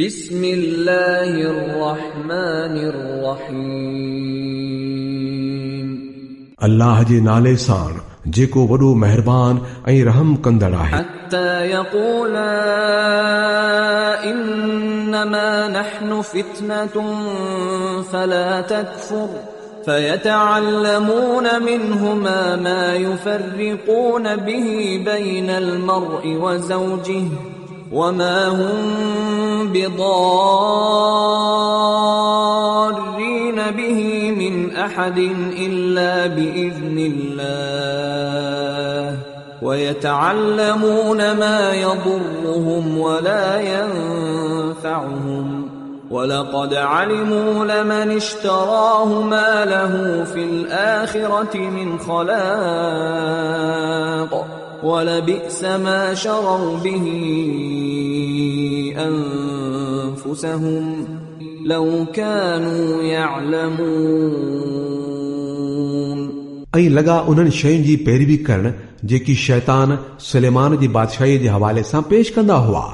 बिस्मिल्लाहिर्रहमानिर्रहीम। अल्लाह जे नाले सां जेको वॾो मेहरबान ऐं रहम कंदड़ आहे। हत्ता यक़ूला इन्नमा नहनु फितनतुन फला तकफुर फयतअल्लमून मिन्हुमा मा युफर्रिकून बिही बैनल मर्इ व ज़ौजिहि वमा हुम बिदार्रीन बिही मिन अहदिन इल्ला बिइज़्निल्लाह वयतअल्लमून मा यदुर्रुहुम वला यंफअहुम वलक़द अलिमू लमन इश्तराहु मा लहु फिल आखिरति मिन खलाक़ वलबिअस मा शरौ बिही अनफुसहुम लौ कानू यअलमून। ऐं लॻा उन्हनि शयुनि जी पैरवी करण जेकी शैतान सुलेमान जी बादशाही जे हवाले सां पेश कंदा हुआ।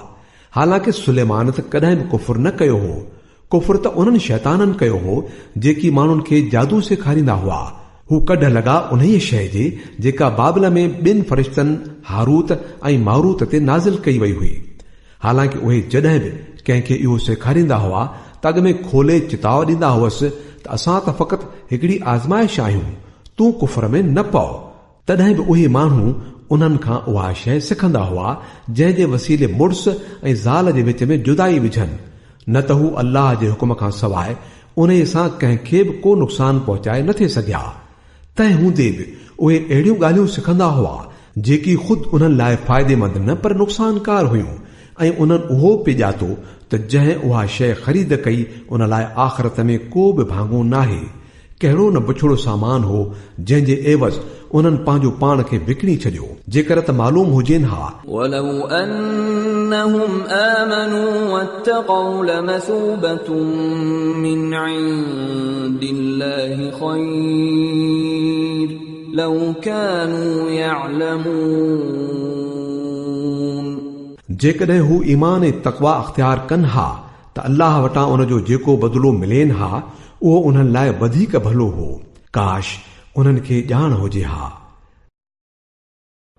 हालांकि सुलेमान त कॾहिं बि कुफुर न कयो हो। कुफुर त उन्हनि शैताननि कयो हो जेकी माण्हुनि खे जादू सेखारींदा हुआ। हू कढ लॻा उन शइ जे जेका बाबिल में ॿिनि फरिश्तनि हारूत ऐं मारूत ते नाज़िल कई वई हुई। हालांकि उहे जॾहिं बि कंहिंखे इहो सेखारींदा हुआ त अॻ में खोले चिताव ॾींदा हुअसि त असां त फ़क़ति हिकिड़ी आज़माइश आहियूं, तूं कुफर में न पओ। तॾहिं बि उहे माण्हू उन्हनि खां उहा शइ सिखंदा हुआ जंहिं जे वसीले मुड़ुस ऐं ज़ाल जे विच में जुदाई विझनि। न त हू अल्लाह जे हुकुम खां सवाइ उन सां कंहिंखे बि को नुक़सान पहुचाए नथे सघिया। तंहिं हूंदे बि उहे अहिड़ियूं ॻाल्हियूं सिखंदा हुआ जेकी ख़ुदि उन्हनि लाइ फ़ाइदेमंद न पर नुक़सानकार हुयूं। ऐं उन्हनि उहो पे ॼातो त जंहिं उहा शइ ख़रीद कई उन लाइ आख़िरत में को बि भाङो नाहे। कहिड़ो न बुछड़ो सामान हो जंहिं जे एवज़ उन्हनि पंहिंजो पाण खे विकिणी छॾियो। जेकर त मालूम हुजेनि हा वलौ अन्नहुम आमनू वत्तक़ौ लमसूबतुम मिन इंदिल्लाहि खैर लौ कानू यअलमून। जेकॾहिं हू ईमान ऐं तक़वा अख़्तियार कनि हा त अल्लाह वटां उन जो जेको बदिलो मिलेनि हा उहो उन्हनि लाइ वधीक भलो हो। काश उन्हनि खे ॼाण हुजे हा।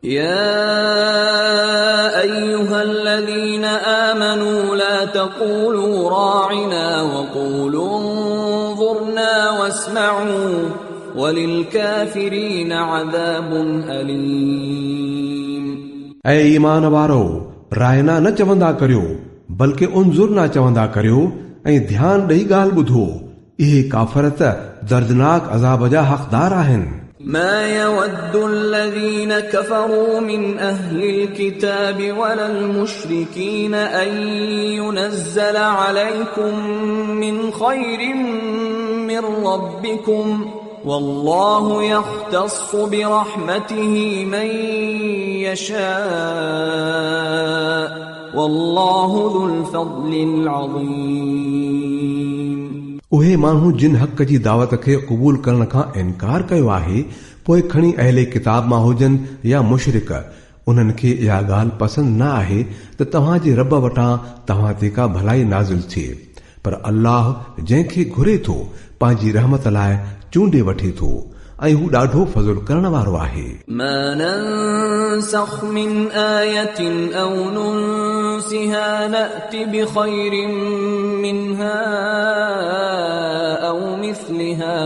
या अय्युहल्लज़ीन आमनू ला तक़ूलू राइना वक़ूलू उन्ज़ुरना वस्मअू वलिलकाफिरीन अज़ाबुन अलीम। ऐ ईमान वारो, रायना न चवंदा करियो बल्कि उन्ज़ुरना चवंदा करियो ऐं ध्यान ॾेई ॻाल्हि ॿुधो। इहे काफ़िर त दर्दनाक अज़ाब जा हक़दार आहिनि। ما يود الذين كفروا من أهل الكتاب ولا المشركين أن ينزل عليكم من خير من ربكم والله يختص برحمته من يشاء والله ذو الفضل العظيم। उहे माण्हू जिन हक़ जी दावत खे क़बूल करण खां इनकार कयो आहे पोइ खणी अहले किताब मां हुजनि या मुशरिक, उन्हनि खे इहा ॻाल्हि पसंदि न आहे त तव्हांजे रब वटां तव्हां ते का भलाई नाज़िल थिए। पर अल्लाह जंहिंखे घुरे थो पंहिंजी रहमत लाइ चूंडे वठे थो ऐं हू ॾाढो फज़ल करण वारो आहे। ما ننسخ من آية أو ننسها نأت بخير منها أو مثلها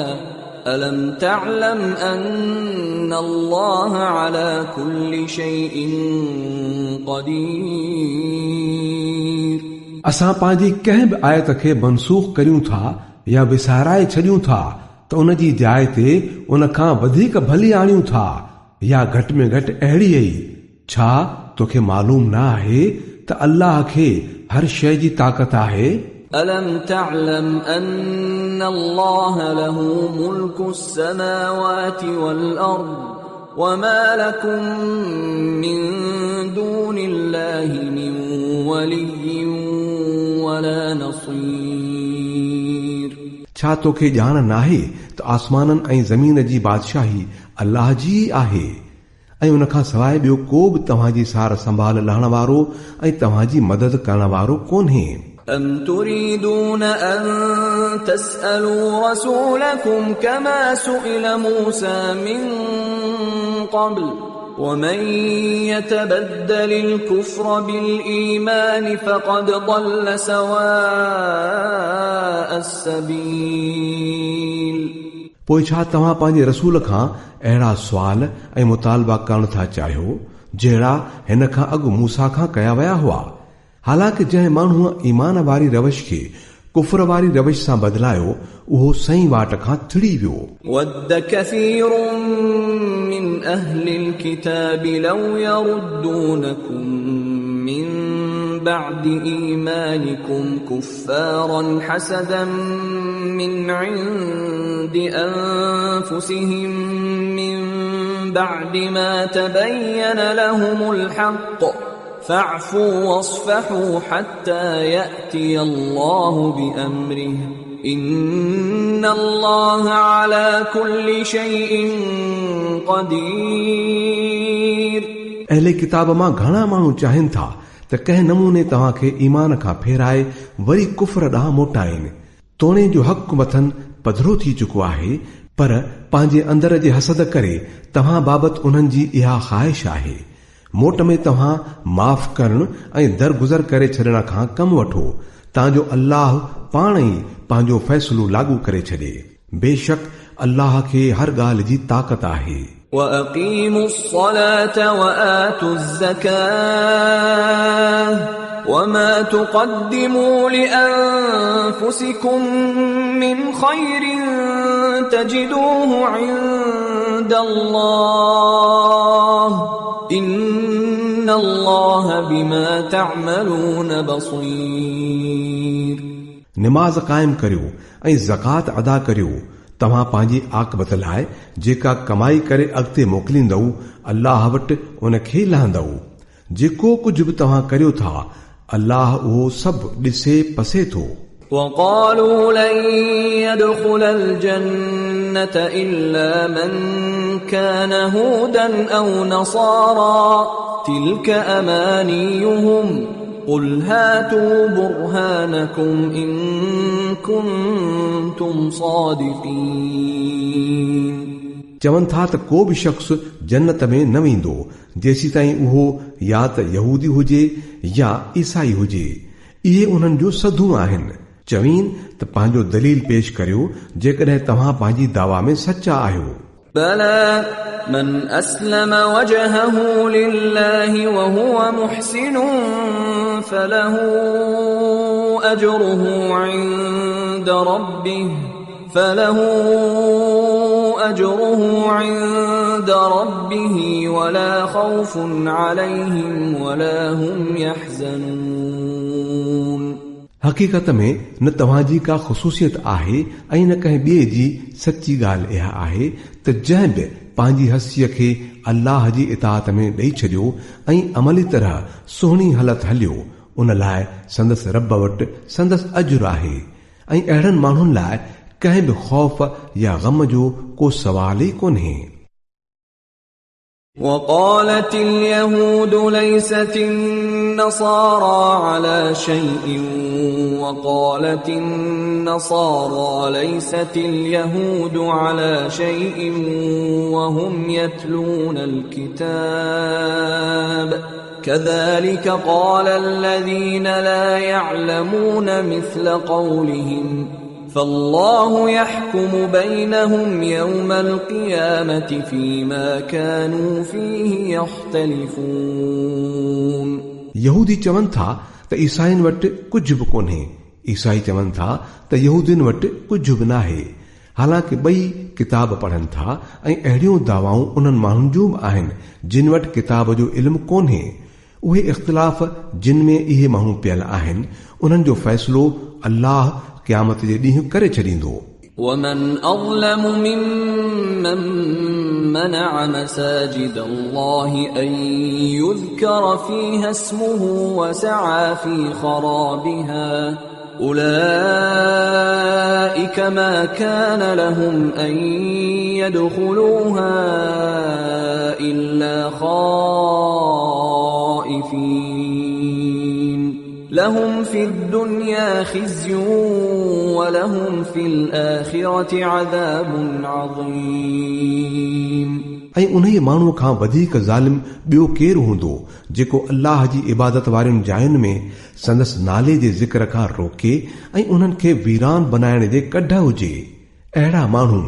ألم تعلم أن الله على كل شيء قدير। असां पंहिंजी कंहिं बि आयत खे मनसूख़ करियूं था या विसाराए छॾियूं था त उन जी जाइ ते उन खां वधीक भली आणियूं था या घटि में घटि अहिड़ी ई। छा तोखे मालूम न आहे त अल्लाह खे हर शइ जी ताक़त आहे। ألم تعلم أن الله له ملك السماوات والأرض وما لكم من دون الله من ولي ولا نصير। छा तोखे ॼाण नाहे त आसमाननि ऐं ज़मीन जी बादशाही अल्लाह जी आहे ऐं उन खां सवाइ ॿियो को बि तव्हांजी सार संभाल लहण वारो ऐं तव्हांजी मदद करण वारो कोन्हे। أم تريدون أن تسألوا رسولكم كما سئل موسى من قبل ومن يتبدل الكفر بالإيمان فقد ضل سواء السبيل पोइ छा तव्हां पंहिंजे रसूल खां अहिड़ा सुवाल ऐं मुतालबा करण था चाहियो जहिड़ा हिन खां अॻु मूसा खां कया विया हुआ। हालांकि जंहिं माण्हूअ ईमान वारी रवश खे कुफर वारी रवश सां बदिलायो उहो सही वाट खां थिड़ी वियो। वद्द कसीरुम मिन अहलिल किताबि लौ यरुद्दूनकुम मिन بعد إيمانكم كفارا حسدا من عند أنفسهم من بعد ما تبين لهم الحق فاعفوا واصفحوا حتى يأتي الله بأمره إن الله على كل شيء قدير। अहले किताब मां घणा माण्हू चाहिनि था त कंहिं नमूने तव्हांखे ईमान खां फेराए वरी कुफर ॾांहुं मोटाइनि। तोणे जो हक़ मथनि पधरो थी चुको आहे, पर पंहिंजे अंदर जे हसद करे तव्हां बाबति उन्हनि जी इहा ख़्वाहिश आहे। मोट में तव्हां माफ़ करण ऐं दरगुज़र करे छॾण खां कमु वठो तांजो अल्लाह पाण ई पंहिंजो फ़ैसिलो लागू करे छॾे। बेशक अल्लाह खे हर ॻाल्हि जी ताक़त आहे। وَأَقِيمُوا الصَّلَاةَ وَآتُوا الزَّكَاةَ وَمَا تُقَدِّمُوا لِأَنفُسِكُم مِّنْ خَيْرٍ تَجِدُوهُ عِندَ اللَّهِ إِنَّ اللَّهَ بِمَا تَعْمَلُونَ بَصِيرٌ। निमाज़ क़ाइमु करियो ऐं ज़कात अदा करियो। तव्हां पंहिंजी आक़बत लाइ जेका कमाई करे अॻिते मोकिलींदव अल्लाह वटि उनखे लहंदव। जेको कुझु बि तव्हां करियो था अल्लाह उहो सभु ॾिसे पसे थो। وقالوا لن يدخل الجنة إلا من كان هودا أو نصارى تلك أمانيهم قل هاتوا برهانكم إن كنتم صادقين। चवनि था त को बि शख़्स जन्नत में न वेंदो जेसी ताईं उहो या त यहूदी हुजे या ईसाई हुजे। इहे उन्हनि जो सधू आहिनि। चवीन त पंहिंजो दलील पेश करियो जेकॾहिं तव्हां पंहिंजी दावा में सचा आहियो। بلى من أسلم وجهه لله وهو محسن فله أجره عند ربه ولا خوف عليهم ولا هم يحزنون। हक़ीक़त में न तव्हांजी का ख़ुसूसियत आहे ऐं न कंहिं ॿिए जी। सची ॻाल्हि इहा आहे त जंहिं बि पंहिंजी हस्तीअ खे अल्लाह जी इताअत में ॾेई छॾियो ऐं अमली तरह सुहिणी हालत हलियो उन लाइ संदसि रब वटि संदसि अजुर आहे। ऐं अहिड़नि माण्हुनि लाइ कंहिं बि ख़ौफ़ या ग़म जो को सवाल ई कोन्हे। وقالت اليهود ليست النصارى على شيء وقالت النصارى ليست اليهود على شيء وهم يتلون الكتاب كذلك قال الذين لا يعلمون مثل قولهم فالله يحكم بينهم يوم القيامة فيما كانوا فيه يختلفون। यहूदी चवनि था त ईसाइन वटि कुझु बि कोन्हे। ईसाई चवनि था त यहूदियुनि वटि कुझु बि नाहे। हालांकि ॿई किताब पढ़नि था ऐं अहिड़ियूं दावाऊं उन्हनि माण्हुनि जूं बि आहिनि जिन वटि किताब जो इल्मु कोन्हे। उहे इख़्तिलाफ़ जिन में इहे माण्हू पियल आहिनि उन्हनि जो फ़ैसिलो अल्लाह क़यामत जे ॾींहुं करे छॾींदो। ومن أظلم ممن منع مساجد الله أن يذكر فيها اسمه وسعى في خرابها أولئك ما كان لهم أن يدخلوها إلا خائفين लहुम फिद्दुन्या खिज़्युन व लहुम फिल आखिरति अज़ाबुन अज़ीम। ऐं उन्हीअ माण्हूअ खां वधीक ज़ालिम ॿियो केरु हूंदो जेको अल्लाह जी इबादत वारियुनि जायुनि में संदसि नाले जे ज़िक्र खां रोके ऐं उन्हनि खे वीरान बनाइण जे कढ हुजे। अहिड़ा माण्हू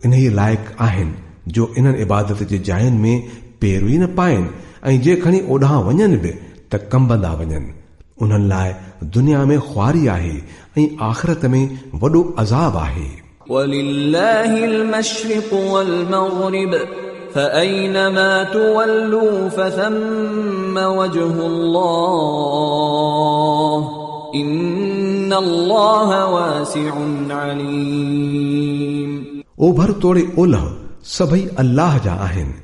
इन्हीअ लाइक़ आहिनि जो इन्हनि इबादत जे जायुनि में पेरू ई न पाइनि ऐं जे खणी ओॾां वञनि बि त कंबंदा वञनि। उन्हनि लाइ दुनिया में ख्वारी आहे ऐं आख़िरत में वॾो अज़ाब आहे। वलिल्लाहिल मशरिक़ वल मग़रिब फ़अयनमा तुवल्लू फ़थम्म वजहुल्लाह इन्नल्लाह वासिउन अलीम। ओभर तोड़े ओलह सभई अल्लाह जा आहिनि।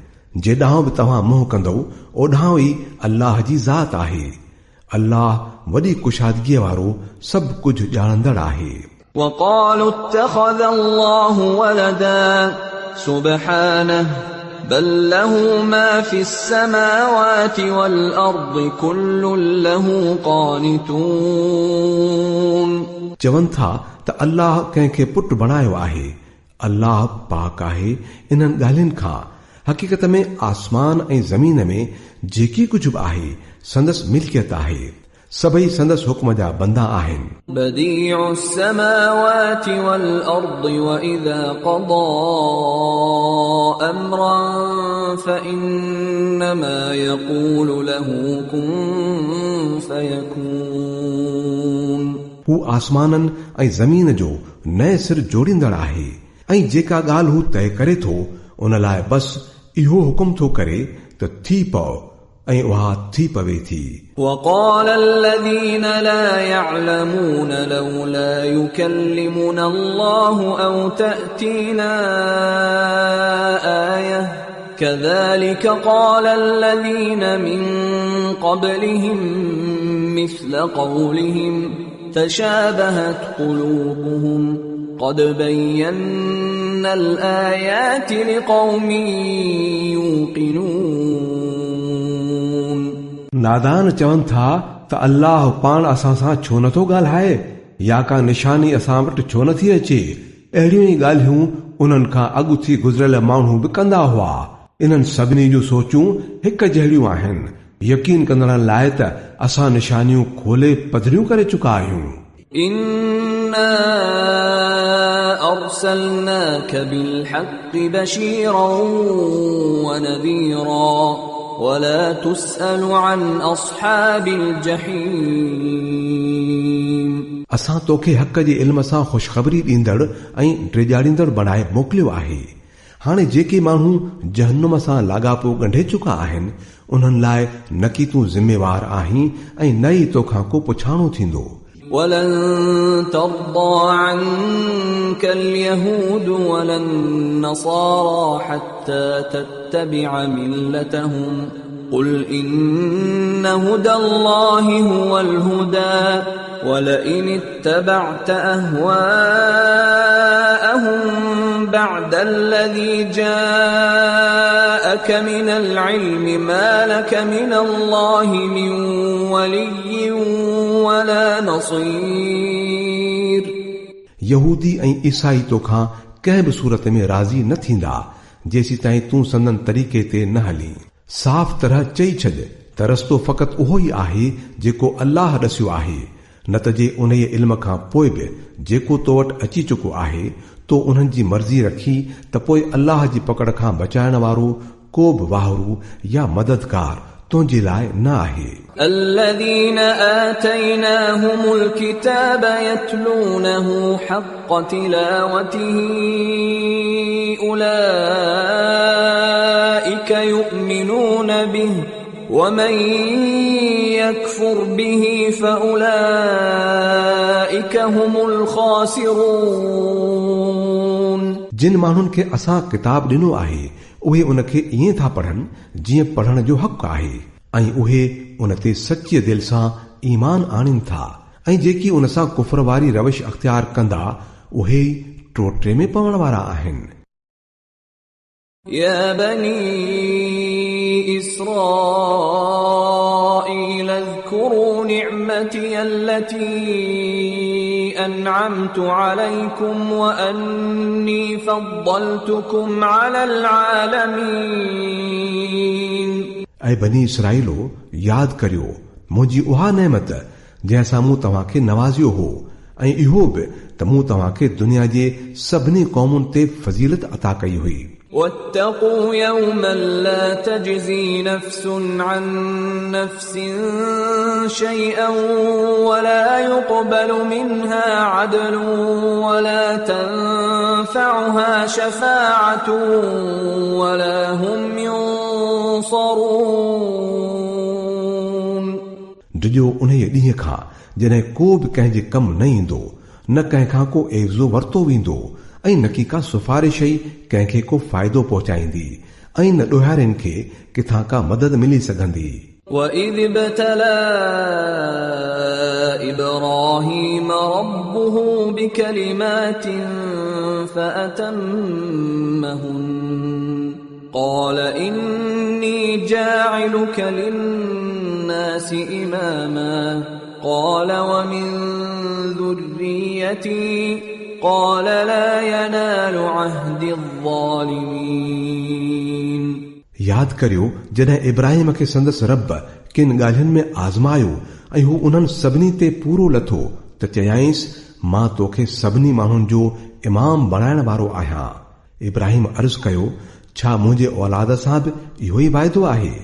जेॾांहुं बि तव्हां मुंहुं कंदो ओॾांहुं ई अल्लाह जी ज़ात आहे। अल्लाह वॾी कुशादगीअ वारो सभु कुझु ॼाणंदड़ आहे। वक़ालू इत्तख़ज़ अल्लाहु वलदा सुब्हानहु बल लहू मा फिस समावाति वल अर्दि कुल्लुन लहू क़ानितून। चवनि था त अल्लाह कंहिंखे पुट बणायो आहे। अल्लाह पाक आहे इन्हनि ॻाल्हियुनि खां। हक़ीक़त में आसमान ऐं ज़मीन में जेकी कुझु बि आहे संदसि मिल्कियत आहे। सभई संदसि हुक्म जा बंदा आहिनि। बदीउ समावाति वल अर्दि व इज़ा क़ज़ा अम्रन फ़इन्नमा यक़ूलु लहू कुन फ़यकून। हू आसमाननि ऐं ज़मीन जो नए सिर जोड़ींदड़ आहे ऐं जेका ॻाल्हि हू तय करे थो उन लाइ बसि इहो हुकुम थो करे त थी पओ ऐं उहा थी पवे थी। وقال الذين لا يعلمون لولا يكلمنا الله أو تأتينا آية كذلك قال الذين من قبلهم مثل قولهم تشابهت قلوبهم قد بينا الآيات لقوم يوقنون। नादान चवनि था त अल्लाह पाण असां सां छो नथो ॻाल्हाए या का निशानी असां वटि छो नथी अचे। अहिड़ियूं ई ॻाल्हियूं उन्हनि खां अॻु थी गुज़रियल माण्हू बि कंदा हुआ। इन्हनि सभिनी जूं सोचूं हिक जहिड़ियूं आहिनि। यकीन कंदड़नि लाइ त असां निशानियूं खोले पधरियूं करे चुका आहियूं। इन्ना अर्सलनाक बिलहक़्क़ि बशीरन व नज़ीरा वला तुस्अलु अन अस्हाबिल जहीम। असां तोखे हक़ जे इल्म सां ख़ुशख़बरी ॾींदड़ ऐं ड्रिजाड़ींदड़ बणाए मोकिलियो आहे। हाणे जेके माण्हू जहन्नुम सां लाॻापो ॻंढे चुका आहिनि उन्हनि लाइ न की तूं ज़िम्मेवार आहीं ऐं न ई तोखां को पुछाणो थींदो। वलन तर्दा अन्क अल-यहूद वलन नसारा हत्ता तत्तबिअ मिल्लतहुम क़ुल इन्न हुदल्लाहि हुवल हुदा वलइन इत्तबअत अहवाअहुम बअदल्लज़ी जाअक मिनल इल्मि मा लक मिनल्लाहि मिन वलिय्यिन वला नसीर। यहूदी ऐं ईसाई तोखां कंहिं बि सूरत में राज़ी न थींदा जेसी ताईं तूं संदन तरीक़े ते न हली। साफ़ तरह चई छॾ त रस्तो फ़क़ति उहो ई आहे जेको अल्लाह ॾसियो आहे। न त जे उन जे इल्म खां पोइ बि जेको तो वटि अची चुको आहे तो उन्हनि जी मर्ज़ी रखी त पोइ अल्लाह जी पकड़ खां बचाइण वारो को बि वाहरू या मददगार तुंहिंजे लाइ न आहे। الذين آتيناهم الكتاب يتلونه حق تلاوته أولئك يؤمنون به ومن يكفر به فأولئك هم الخاسرون। जिन माण्हुनि खे असां किताब ॾिनो आहे उहे उन खे ईअं था पढ़नि जीअं पढ़ण जो हक़ आहे ऐं उहे उन ते सची दिल सां ईमान आणीनि था ऐं जेकी उन सां कुफर वारी रविश अख्तियार कंदा उहे टोटे में पवण वारा आहिनि। या बनी إسرائيل اذكروا نعمتي التي أنعمت عليكم وأني فضلتكم على العالمين. ऐं बनी इसराइलो यादि करियो मुंहिंजी उहा नेमत जंहिं सां मूं तव्हांखे नवाज़ियो हो ऐं इहो बि त मूं तव्हांखे दुनिया जे सभिनी क़ौमुनि ते फज़ीलत अता कई हुई. واتقوا يوما لا تجزي نفس عن نفس شيئا ولا يقبل منها عدل ولا تنفعها شفاعة ولا هم ينصرون. डिॼो उन ॾींहं खां जॾहिं को बि कंहिंजे कमु न ईंदो न कंहिंखां को एवज़ो वरितो वेंदो ऐं न की का सिफारिश ई कंहिंखे को फ़ाइदो पहुचाईंदी ऐं न ॾोहारियुनि खे किथां का मदद मिली सघंदी. وَإِذِ ابْتَلَى إِبْرَاهِيمَ رَبُّهُ بِكَلِمَاتٍ فَأَتَمَّهُنَّ قَالَ إِنِّي جَاعِلُكَ لِلنَّاسِ إِمَامًا قَالَ وَمِنْ ذُرِّيَّتِي قال لا ينال عهد الظالمين. यादि करियो जॾहिं इब्राहिम खे संदसि रब किन ॻाल्हियुनि में आज़मायो ऐं हू उन्हनि सभिनी ते पूरो लथो त चयाईंसि मां तोखे सभिनी माण्हुनि जो इमाम बणाइण वारो आहियां. इब्राहिम अर्ज़ कयो छा मुंहिंजे औलाद सां बि इहो ई वाइदो आहे?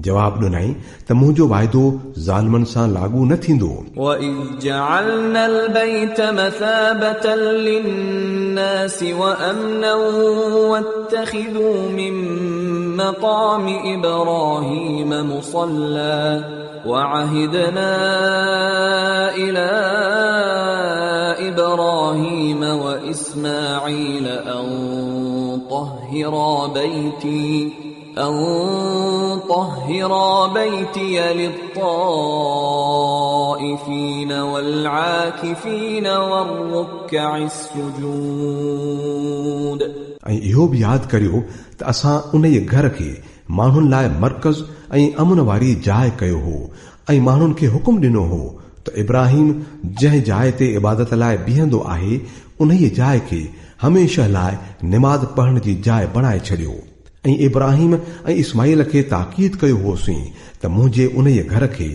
जवाब ॾिनई त मुंहिंजो वाइदो ज़ालिमनि सां लागू न थींदो. وَإِذْ جَعَلْنَا الْبَيْتَ مَثَابَةً لِلنَّاسِ وَأَمْنًا وَاتَّخِذُوا مِن مَّقَامِ إِبْرَاهِيمَ مُصَلًّى وَعَهِدْنَا إِلَى إِبْرَاهِيمَ وَإِسْمَاعِيلَ أَن طهرا بيتي للطائفين والعاكفين والركع السجود. ऐं इहो बि यादि करियो त असां उन जे घर खे माण्हुनि लाइ मर्कज़ ऐं अमन वारी जाइ कयो हो ऐं माण्हुनि खे हुकुम ॾिनो हो त इब्राहिम जंहिं जाइ ते इबादत लाइ बीहंदो आहे उन ई जाइ खे हमेशह लाइ निमाज़ पढ़ण जी जाइ बणाए छॾियो. ऐं इब्राहिम ऐं इस्माइल खे ताकीद कयो होसीं त मुंहिंजे उन जे घर खे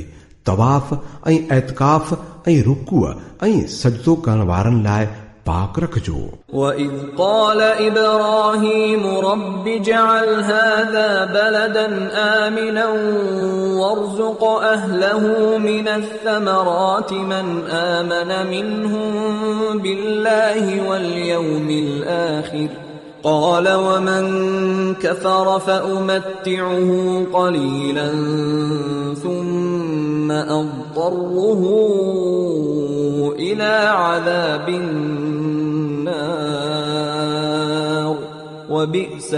तवाफ़ ऐं एतकाफ़ ऐं रुकूअ ऐं सजदो करण वारनि लाइ पाक रखजो. وَإِذْ قَالَ إِبْرَاهِيمُ رَبِّ اجْعَلْ هَذَا بَلَدًا آمِنًا وَارْزُقْ أَهْلَهُ مِنَ الثَّمَرَاتِ مَنْ آمَنَ مِنْهُمْ بِاللَّهِ وَالْيَوْمِ الْآخِرِ قال ومن كفر فأمتعه قليلا ثم أضطره إلى عذاب النار وبئس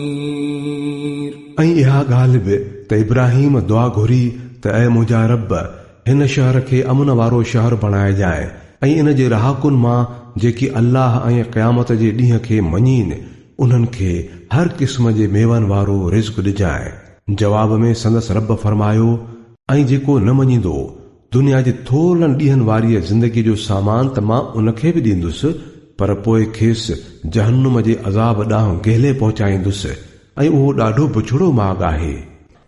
المصير. ऐं इहा ॻाल्हि बि त इब्राहिम दुआ घुरी त ऐ मुंहिंजा रब हिन शहर खे अमन वारो शहर बणाइजांइ ऐं इन जे रहाकुनि मां जेकी अल्लाह ऐं क़यामत जे ॾींहं खे मञीनि उन्हनि खे हर क़िस्म जे मेवनि वारो रिज़्क़ ॾिजांइ. जवाब में संदसि रब फरमायो ऐं जेको न मञींदो दुनिया जे थोरनि ॾींहनि वारी ज़िंदगी जो सामान त मां उनखे बि ॾींदुसि पर पोइ खेसि जहन्नुम जे अज़ाब ॾांहुं गेले पहुचाईंदुसि ऐं उहो ॾाढो बुछड़ो माॻ आहे.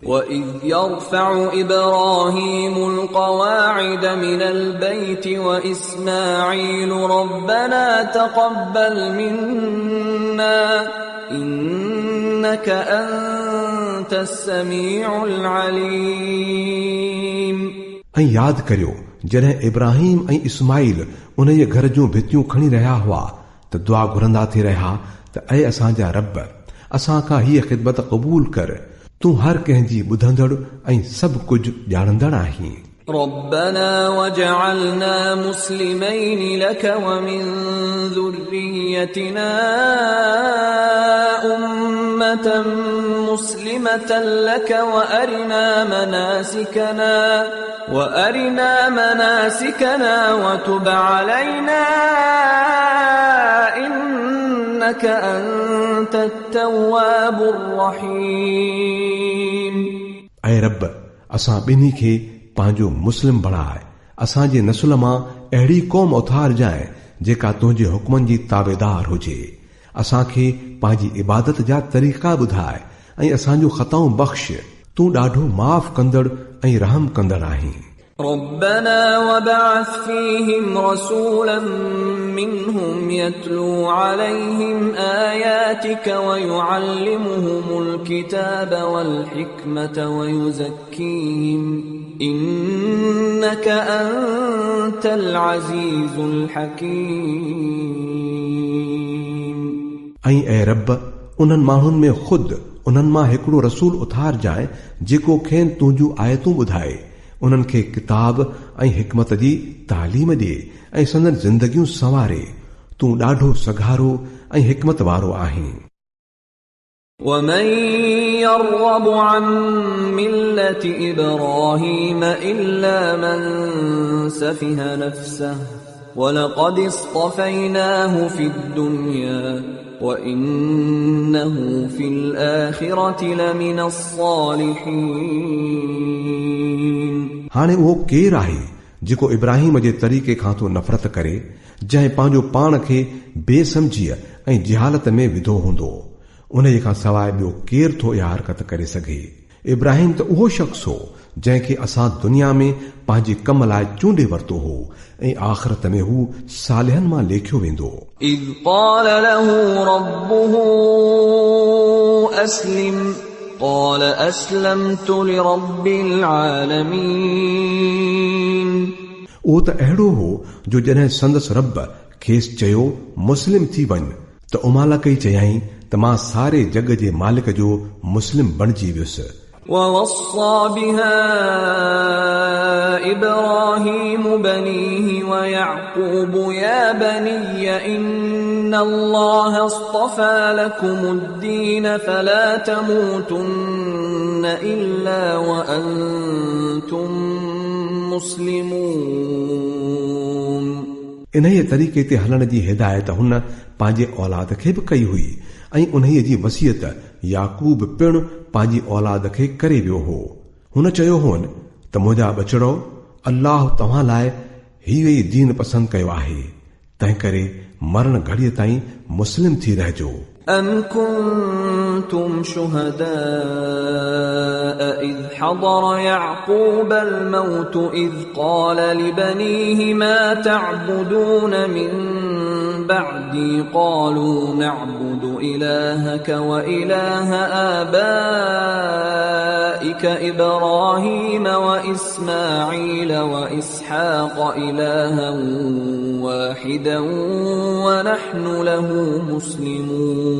وَإِذْ يَرْفَعُ إِبْرَاهِيمُ الْقَوَاعِدَ مِنَ الْبَيْتِ وَإِسْمَاعِيلُ رَبَّنَا تَقَبَّلْ مِنَّا إِنَّكَ أَنْتَ السَّمِيعُ الْعَلِيمُ. ऐं यादि करियो जॾहिं इब्राहिम ऐं इस्माइल उन जे घर जूं भितियूं खणी रहिया हुआ त दुआ घुरंदा थी रहिया त ऐ असांजा रब असां खां हीअ ख़िदमत क़बूल कर तूं हर कंहिंजी ॿुधंदड़ ऐं सभु कुझु ॼाणंदड़ आहीं. ربنا وجعلنا مسلمين لك ومن ذريتنا أمة مسلمة لك وأرنا مناسكنا وتب علينا إنك أنت التواب الرحيم. ऐं रब असां ॿिन्ही खे पंहिंजो मुस्लिम बणाए, असांजे नसुल मां अहिड़ी क़ौम उथारजांइ जेका तुंहिंजे हुकमनि जी ताबेदार हुजे। असांखे पंहिंजी इबादत जा तरीक़ा ॿुधाए ऐं असांजूं ख़ताऊं बख़्श। तूं ॾाढो माफ़ कंदड़ ऐं रहम कंदड़ आहीं। ربنا وابعث فيهم رسولا منهم يتلو عليهم آياتك ويعلمهم الكتاب والحكمة ويزكيهم إنك أنت العزيز الحكيم. ऐं ऐं रब उन्हनि माण्हुनि में ख़ुदि उन्हनि मां हिकिड़ो रसूल उथार जाए जेको खेनि तुंहिंजूं आयतूं ॿुधाए, उन्हनि खे किताब ऐं हिकमत जी तालीम ॾिए ऐं संदन ज़िंदगियूं संवारे। तूं ॾाढो सघारो ऐं हिकमत वारो आहीं। ومن يرغب عن ملة إبراهيم إلا من سفه نفسه ولقد اصطفيناه في الدنيا وإنه في الآخرة لمن الصالحين. हाणे उहो केरु आहे जेको इब्राहिम जे तरीक़े खां तो नफ़रत करे, जंहिं पंहिंजो पाण खे बेसमझीअ ऐं जिहालत में विधो हूंदो। उन खां सवाइ ॿियो केरु थो इहा हरकत करे सघे। इब्राहिम त उहो शख़्स हो जंहिंखे असां दुनिया में पंहिंजे कम लाइ चूंडे वरितो हो ऐं आख़िरत में हू सालिहनि मां लेखियो वेंदो। إذ قال له ربه أسلم قال أسلمت لرب العالمين. उहो त अहिड़ो हो जो जॾहिं संदसि रब खेसि चयो मुस्लिम थी वञ त उमाला कई चयाईं त मां सारे जग जे मालिक जो मुस्लिम बणिजी वियुसि. ووصى بها إبراهيم بنيه ويعقوب يا بني إن الله اصطفى لكم الدين فلا تموتن إلا وأنتم مسلمون. इन्हीअ तरीक़े ते हलण जी हिदायत हुन पंहिंजे औलाद खे बि कई हुई ऐं उन्हीअ जी वसियत याकूब पिणु पंहिंजी औलाद खे करे वियो हो। हुन चयो हुअनि त मुंहिंजा बचड़ो, अल्लाह तव्हां लाइ हीउ ई दीन पसंदि कयो आहे, तंहिं करे मरण घड़ीअ ताईं मुस्लिम थी रहिजो. أم كنتم شهداء إذ حضر يعقوب الموت إذ قال لبنيه ما تعبدون من بعدي قالوا نعبد إلهك وإله آبائك إبراهيم وإسماعيل وإسحاق إلها واحدا ونحن له مسلمون.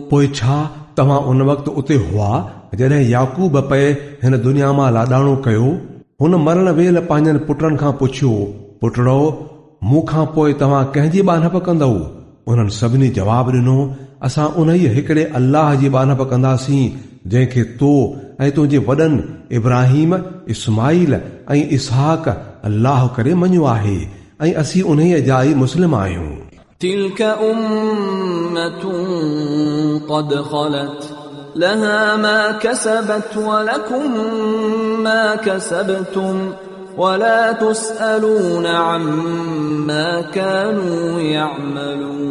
पोइ छा तव्हां उन वक़्तु उते हुआ जॾहिं याकूब पए हिन दुनिया मां लाॾाणो कयो? हुन मरण वेल पंहिंजनि पुटनि खां पुछियो, पुटड़ो, मूं खां पोइ तव्हां कंहिंजी ॿानप कंदव? उन्हनि सभिनी जवाब ॾिनो, असां उन ई हिकिड़े अल्लाह जी ॿानप कंदासीं जंहिंखे तो ऐं तुंहिंजे वॾनि इब्राहिम, इस्माइल ऐं इसहाक अल्लाह करे मञियो आहे ऐं असीं उन्हीअ जा ई मुस्लिम आहियूं. تلك أمة قد خلت لها ما كسبت ولكم ما كسبتم ولا تسألون عما كانوا يعملون.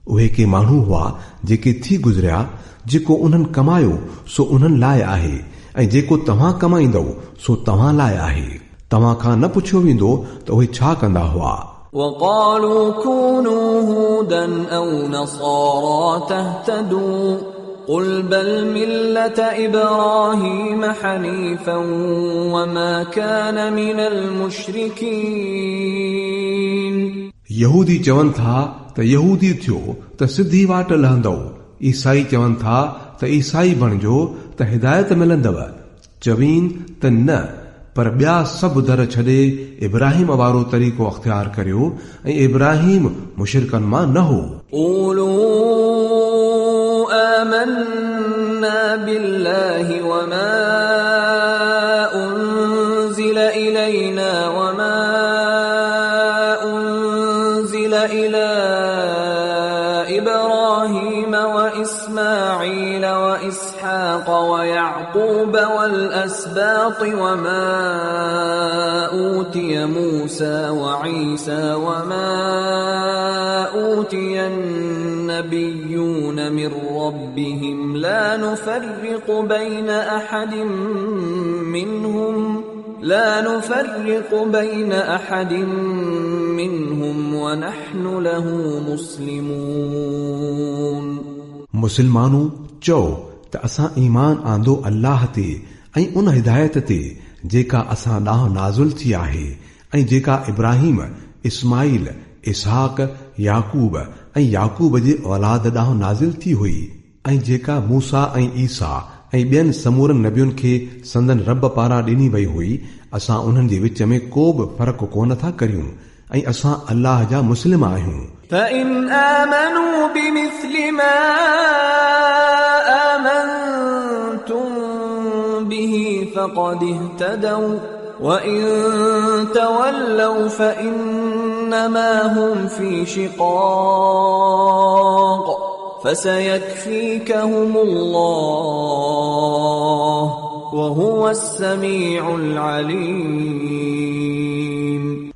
उहे के माण्हू हुआ जेके थी गुज़रिया, जेको उन्हनि कमायो सो उन्हनि लाइ आहे ऐं जेको तव्हां कमाईंदव सो तव्हां लाइ आहे. तव्हां खां न पुछियो वेंदो त उहे छा कंदा हुआ. وقالوا كونوا هودا أو نصارى تهتدوا قل بل ملة إبراهيم حنيفا وما كان من المشركين. यहूदी चवनि था त यहूदी थियो त सिधी वाट लहंदव, ईसाई चवनि था त ईसाई बणिजो त हिदायत मिलंदव. चवीन त न, पर ॿिया सभु दर छॾे इब्राहिम वारो तरीक़ो अख़्तियार करियो ऐं इब्राहिम मुशरिकनि मां न हो. قولوا آمنا بالله وما أنزل إلينا وما أنزل إلى ويعقوب والأسباط وما أوتي موسى وعيسى وما أوتي النبيون من ربهم لا نفرق بين أحد منهم ونحن له مسلمون. मुस्लमानों चओ त असां ईमान आंदो अल्लाह ते ऐं उन हिदायत ते जेका असां ॾांहुं नाज़ुल थी आहे ऐं जेका इब्राहिम, इस्माइल, इसहाक, याकूब ऐं याकूब जे औलाद ॾांहुं नाज़िल थी हुई ऐं जेका मूसा ऐं ईसा ऐं ॿियनि समूरनि नबियुनि खे संदन रब पारां ॾिनी वई हुई, असां उन्हनि जे विच में को बि फ़र्क़ कोन था करियूं ऐं असां अल्लाह जा मुस्लिम आहियूं. فإن آمنوا بمثل ما آمنتم به فقد اهتدوا وإن تولوا فإنما هم في شقاق فسيكفيكهم الله وهو السميع العليم.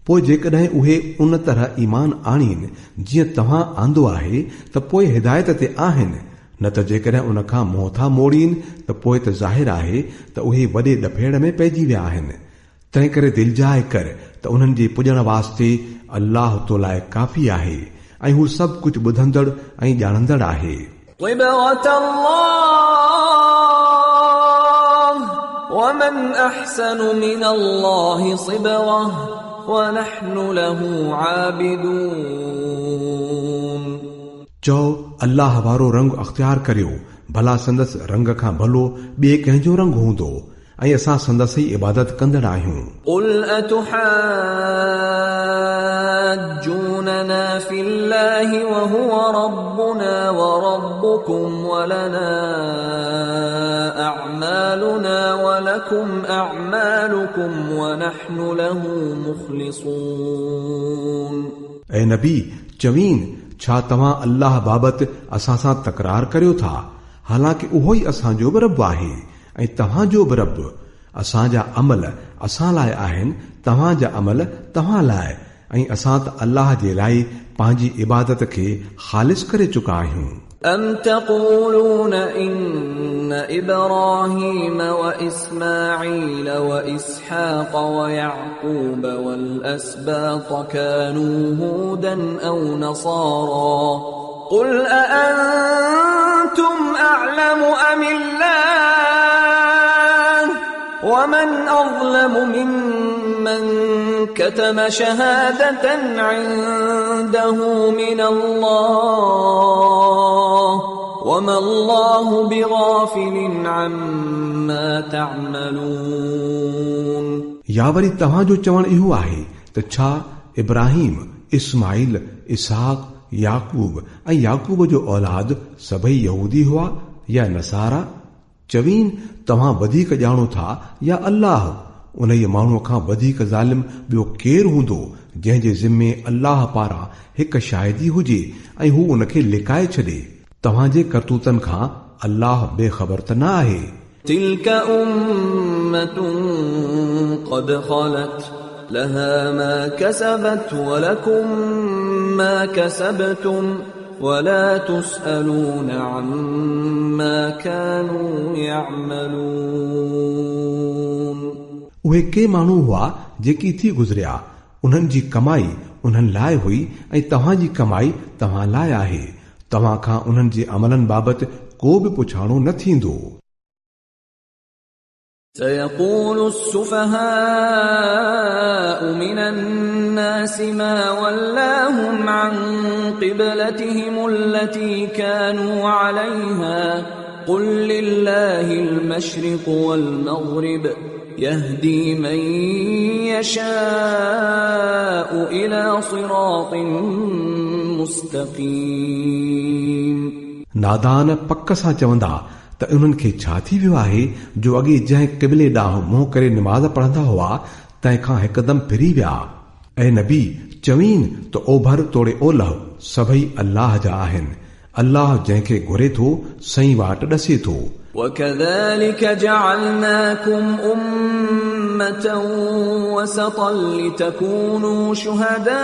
पोइ जेकॾहिं उहे उन तरह ईमान आणीनि जीअं तव्हां आंदो आहे त पोइ हिदायत ते आहिनि, न त जेकॾहिं उन खां मुंहुं था मोड़ीनि त पोइ त ज़ाहिर आहे त उहे वॾे ॾफेड़ में पइजी विया आहिनि. तंहिं करे दिलजाए कर त उन्हनि जे पुॼण वास्ते अल्लाह तो लाइ काफ़ी आहे ऐं हू सभु कुझु ॿुधंदड़ ऐं ॼाणंदड़ आहे. ومن أحسن من الله صبغة ونحن له عابدون. चओ अल्लाह वारो रंग अख़्तियार करियो, भला संदसि रंग खां भलो ॿिए कंहिंजो रंग हूंदो ऐं असां संदसि ई इबादत कंदड़ आहियूं. قل أتحاجوننا في الله وهو ربنا وربكم ولنا أعمالنا ولكم أعمالكم ونحن له مخلصون. ऐं नबी चवीन, छा तव्हां अल्लाह बाबति असां सां तकरार करियो था, हालांकि उहो ई असांजो बि रब आहे ऐं तव्हांजो बि रब. असांजा अमल असां लाइ आहिनि, तव्हांजा अमल तव्हां लाइ, ऐं असां त अल्लाह जे लाइ पंहिंजी इबादत खे ख़ालिस करे चुका आहियूं. أم تقولون إن إبراهيم وإسماعيل وإسحاق ويعقوب والأسباط كانوا هودا أو نصارى قل أأنتم أعلم أم الله ومن أظلم ممن كتم شهادة عنده من الله وما الله بغافل عما تعملون. या वरी तव्हांजो चवण इहो आहे त छा इब्राहिम, इस्माइल, इसहाक, याकूब ऐं याकूब जो औलाद सभई यहूदी हुआ या नसारा? चवीन, तव्हां वधीक ॼाणो था या अल्लाह? उन माण्हूअ खां वधीक ज़ालिम ॿियो केरु हूंदो जंहिंजे ज़िम्मे अल्लाह पारां हिक शाहिदी हुजे ऐं हू उनखे लिकाए छॾे. तव्हांजे करतूतनि खां अल्लाह बेख़बर त न आहे. تلك أمة قد خلت لها ما كسبت ولكم ما كسبتم ولا تسألون عما كانوا يعملون. उहे के माण्हू हुआ जेकी थी गुज़रिया, उन्हनि जी कमाई उन्हनि लाइ हुई ऐं तव्हांजी कमाई तव्हां लाइ आहे. तव्हां खां उन्हनि जे अमलनि बाबति को बि पुछाणो न थींदो. سيقول السفهاء من الناس ما ولاهم عن قبلتهم التي كانوا عليها قل لله المشرق والمغرب يهدي من يشاء إلى صراط مستقيم. नादान पक सां चवंदा त उन्हनि खे छा थी वियो आहे जो अॻे जंहिं क़िबले ॾांहुं मुंहुं करे निमाज़ पढ़ंदा हुआ तंहिंखां हिकदमि फिरी विया. ऐं नबी चवीन त ओभर तोड़े ओलह सभई अल्लाह जा आहिनि. अल्लाह जंहिंखे घुरे थो सही वाट ॾसे थो। وكذلك جعلناكم أمة وسطا لتكونوا شهداء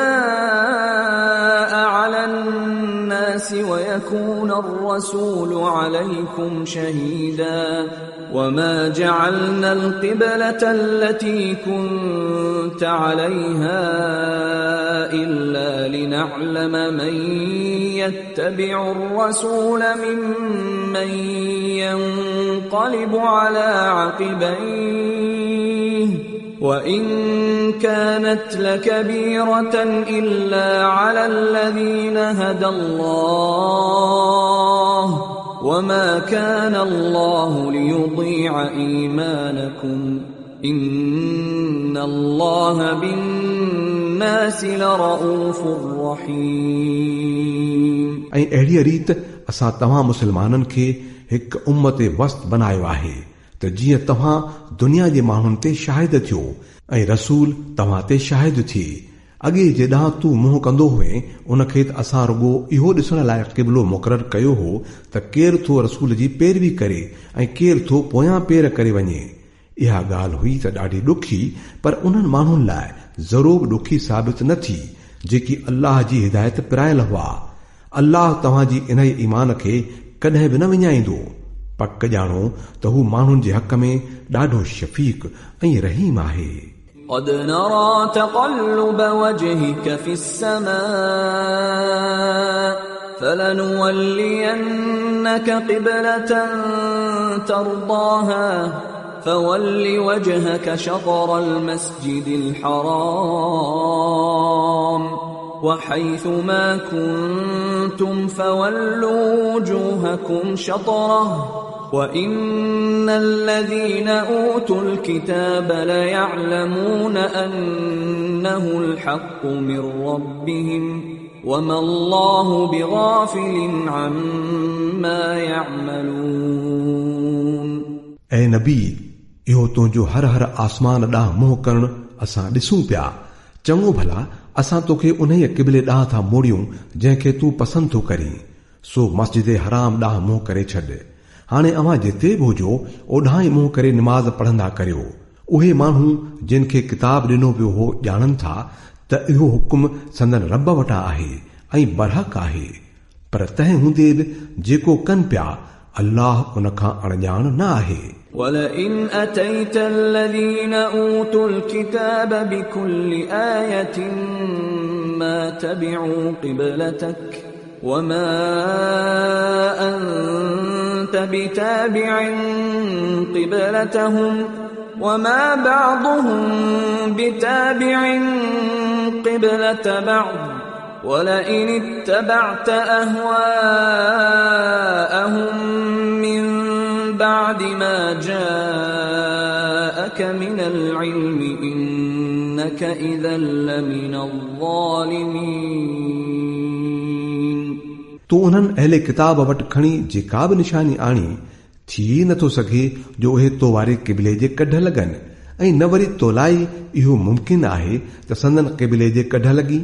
على الناس ويكون الرسول عليكم شهيدا وما جعلنا القبلة التي كنت عليها إلا لنعلم من يتبع الرسول ممن ينقلب على عقبيه وإن كانت لكبيرة إلا على الذين هدى الله وما كان الله ليضيع إيمانكم إن الله بالناس لرؤوف رحيم। ऐं अहिड़ी रीत असां तव्हां मुस्लमाननि खे हिकु उम्मत वस्त बनायो आहे त जीअं तव्हां दुनिया जे माण्हुनि ते शाहिद थियो ऐं रसूल तव्हां ते शाहिद थिए। अॻे जेॾांहुं तूं मुंहुं कंदो हुए उनखे त असां रुगो इहो ॾिसण लाइ क़िबलो मुक़ररु कयो हो त केरु थो रसूल जी पैरवी करे ऐं केरु थो पोयां पेर करे वञे। इहा ॻाल्हि हुई त ॾाढी ॾुखी, पर उन्हनि माण्हुनि लाइ ज़रूर ॾुखी साबित न थी जेकी अल्लाह जी हिदायत पिरायल हुआ। अल्लाह तव्हांजी इन ईमान खे कॾहिं बि न विञाईंदो। पक ॼाणो त हू माण्हुनि जे हक़ में ॾाढो शफ़ीक़ ऐं रहीम आहे। قد نرى تقلب وجهك في السماء فلنولينك قبلة ترضاها فول وجهك شطر المسجد الحرام وحيث ما كنتم فولوا وجوهكم شطره وإن الذين أوتوا الكتاب ليعلمون أنه الحق من ربهم وما الله بغافل عما يعملون۔ ऐं नबी, इहो तुंहिंजो हर हर आसमान ॾांहुं मुंहुं करणु असां ॾिसूं पिया। चङो भला असां तोखे उन क़िबले ॾांहुं था मोड़ियूं जंहिंखे तूं पसंदि थो करीं, सो मस्जिद हराम ॾांहुं मुंहुं करे छॾ। हाणे अव्हां जिते बि हुजो ओॾां ई मुंहुं करे निमाज़ पढ़ंदा करियो। उहे माण्हू जिन खे किताब ॾिनो वियो हो ॼाणनि था त इहो हुकुम संदन रब वटां आहे ऐं बरहक आहे, पर तंहिं हूंदे बि जेको कनि पिया अल्लाह उन खां अणॼाण न आहे। ولئن أتيت الذين أوتوا الكتاب بكل آية ما تبعوا قبلتك وما أنت بتابع قبلتهم وما بعضهم بتابع قبلة بعض ولئن اتبعت أهواءهم من بعد ما جاءك من العلم إنك إذا لمن الظالمين۔ तूं उन्हनि अहले किताब वटि खणी जेका बि निशानी आणी, थी नथो सघे जो उहे तो वारे क़िबले जे कढ लॻनि, ऐं न वरी तोलाई इहो मुमकिन आहे त संदन क़िबले जे कढ लॻी,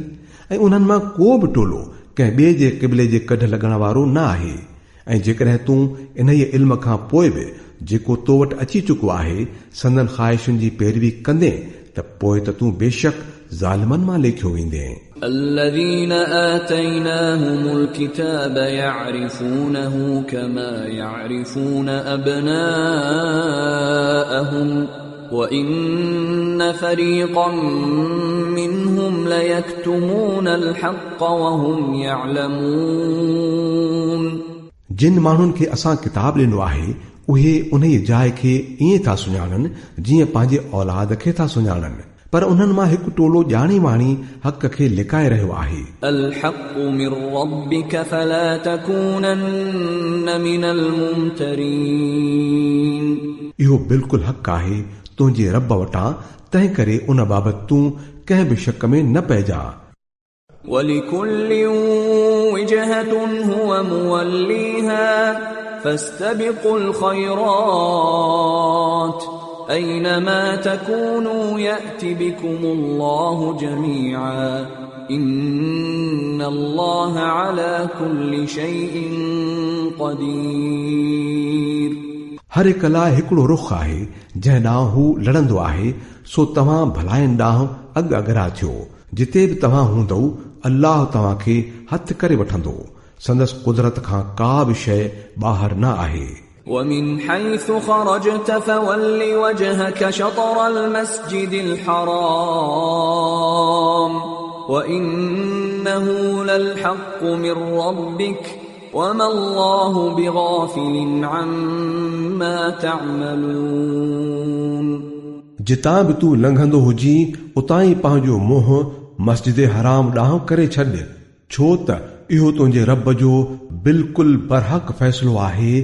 ऐं उन्हनि मां को बि टोलो कंहिं ॿिए जे क़िबले जे कढ लॻण वारो न आहे। ऐं जेकॾहिं तूं इन ई इल्म खां पोइ बि जेको तो वटि अची चुको आहे संदन ख़्वाहिशुनि जी पैरवी कंदे त पोइ त तूं बेशक ज़ालिमनि मां लेखियो वेंदे। الذين آتيناهم الكتاب يعرفونه كما يعرفون أبناءهم وإن فريقا منهم ليكتمون الحق وهم يعلمون۔ जिन माण्हुनि खे असां किताब ॾिनो आहे उहे उन ई जाइ खे ईअं था सुञाणनि जीअं पंहिंजे औलाद खे था सुञाणनि, पर उन्हनि मां हिकु टोलो ॼाणी वाणी हक़ खे लिकाए रहियो आहे। الحق من ربك فلا تكونن من الممترين। इहो बिल्कुलु हक़ आहे तुंहिंजे रब वटां, तंहिं करे उन बाबति तूं कंहिं बि शक में न पइजा। ولكل وجهة هو موليها فاستبقوا الخيرات أينما تكونوا يأت بكم الله جميعا إن الله على كل شيء قدير. हर हिक लाइ हिकिड़ो रुख आहे जंहिं ॾांहुं हू लड़ंदो आहे, सो तव्हां भलाइनि ॾांहुं अॻु अॻिरा थियो. जिते बि तव्हां हूंदव अल्लाह तव्हां खे हथ करे वठंदो. संदसि कुदरत खां का बि शइ ॿाहिरि न आहे. ومن حيث خرجت فول وجهك شطر المسجد الحرام وإنه للحق من ربك وما الله بغافل عما تعملون. जितां बि तूं लंघंदो हुजी उतां ई पंहिंजो मुंहुं मस्जिद हराम ॾांहुं करे छॾ, छो त इहो तुंहिंजे रब जो बिल्कुलु बरहक़ फ़ैसिलो आहे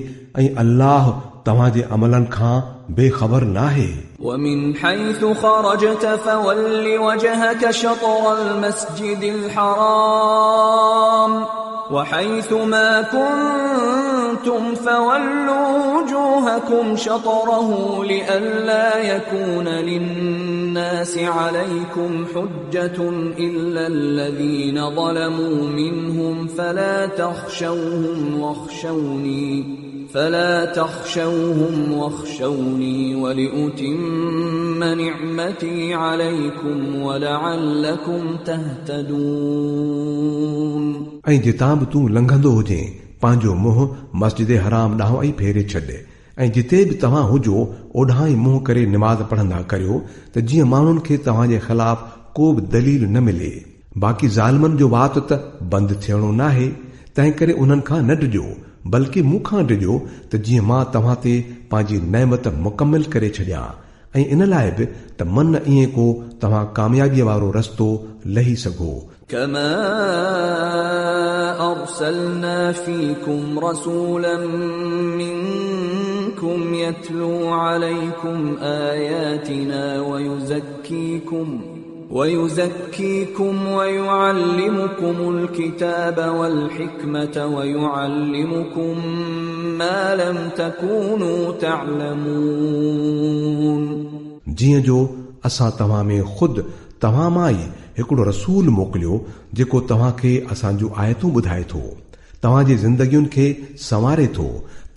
ऐं अल्लाह तव्हांजे अमलनि खां बेख़बर नाहे. ومن حيث خرجت فول وجهك شطر المسجد الحرام وحيث ما كنتم فولوا وجوهكم شطره لئلا يكون للناس عليكم حجة إلا الذين ظلموا منهم فلا تخشوهم واخشوني ولأتم نعمتي عليكم ولعلكم تهتدون. ऐं जितां बि तूं लंघंदो हुजे पंहिंजो मुंहुं मस्जिद हराम ॾांहुं ऐं फेरे छॾ, ऐं जिते बि तव्हां हुजो ओॾां ई मुंहुं करे निमाज़ पढ़ंदा करियो त जीअं माण्हुनि खे तव्हांजे ख़िलाफ़ को बि दलील न मिले. बाक़ी ज़ालिमनि जो वात त बंदि थियणो नाहे, तंहिं करे उन्हनि खां न डिॼो, बल्कि मूंखां डिॼो त जीअं मां तव्हां ते पंहिंजी नेमत मुकमिल करे छॾियां, ऐं इन लाइ बि त मन ईअं को तव्हां कामयाबीअ वारो रस्तो लही सघो. كما أرسلنا فيكم رسولا منكم يتلو عليكم آياتنا ويزكيكم ويعلمكم الكتاب والحكمة ويعلمكم ما لم تكونوا تعلمون. जीअं जो असां तव्हां में ख़ुदि तव्हां मां ई हिकिड़ो रसूल मोकिलियो जेको तव्हां खे असांजूं आयतूं ॿुधाए थो, तव्हांजी ज़िंदगियुनि खे संवारे थो,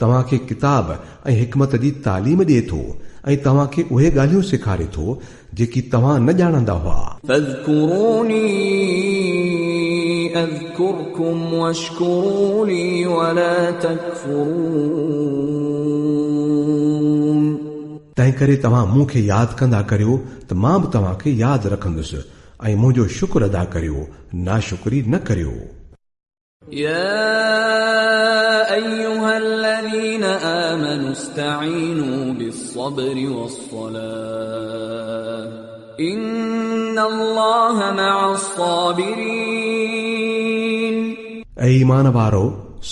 तव्हां खे किताब ऐं हिकमत जी तालीम ॾिए थो ऐं तव्हां खे उहे ॻाल्हियूं सेखारे थो जेकी तव्हां न ॼाणंदा हुआ. فاذكروني أذكركم واشكروا لي ولا تكفرون. तंहिं करे तव्हां मूंखे यादि कंदा करियो त मां बि तव्हां खे यादि रखंदुसि ऐं मुंहिंजो शुक्र अदा करियो, नाशुक्री न करियो. يا أيها الذين آمنوا استعينوا بالصبر والصلاة إن الله مع الصابرين. ऐं ईमान वारो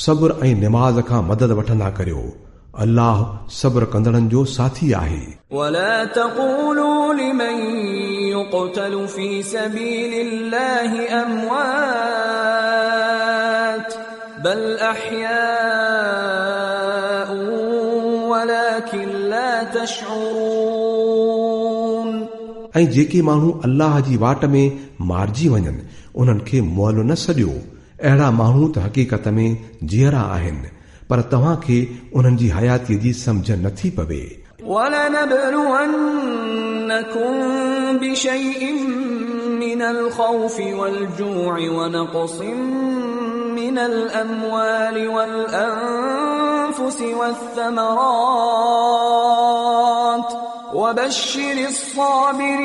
सब्र ऐं निमाज़ खां मदद वठंदा करियो, अल्लाह सब्र कंदड़नि जो साथी आहे. ولا تقولوا لمن يقتل في سبيل الله أموات بل أحياء ولكن لا تشعرون. ऐं जेके माण्हू अल्लाह जी वाट में मारिजी वञनि उन्हनि खे मुअल न सॼो, अहिड़ा माण्हू त हक़ीक़त में जीअरा आहिनि, पर तव्हां खे उन्हनि जी हयातीअ जी सम्झ नथी पवे. وَلَنَبْلُوَنَّكُمْ بِشَيْءٍ مِّنَ الْخَوْفِ وَالْجُوعِ وَنَقْصٍ مِّنَ الْأَمْوَالِ وَالْأَنفُسِ وَالثَّمَرَاتِ وَبَشِّرِ الصَّابِرِينَ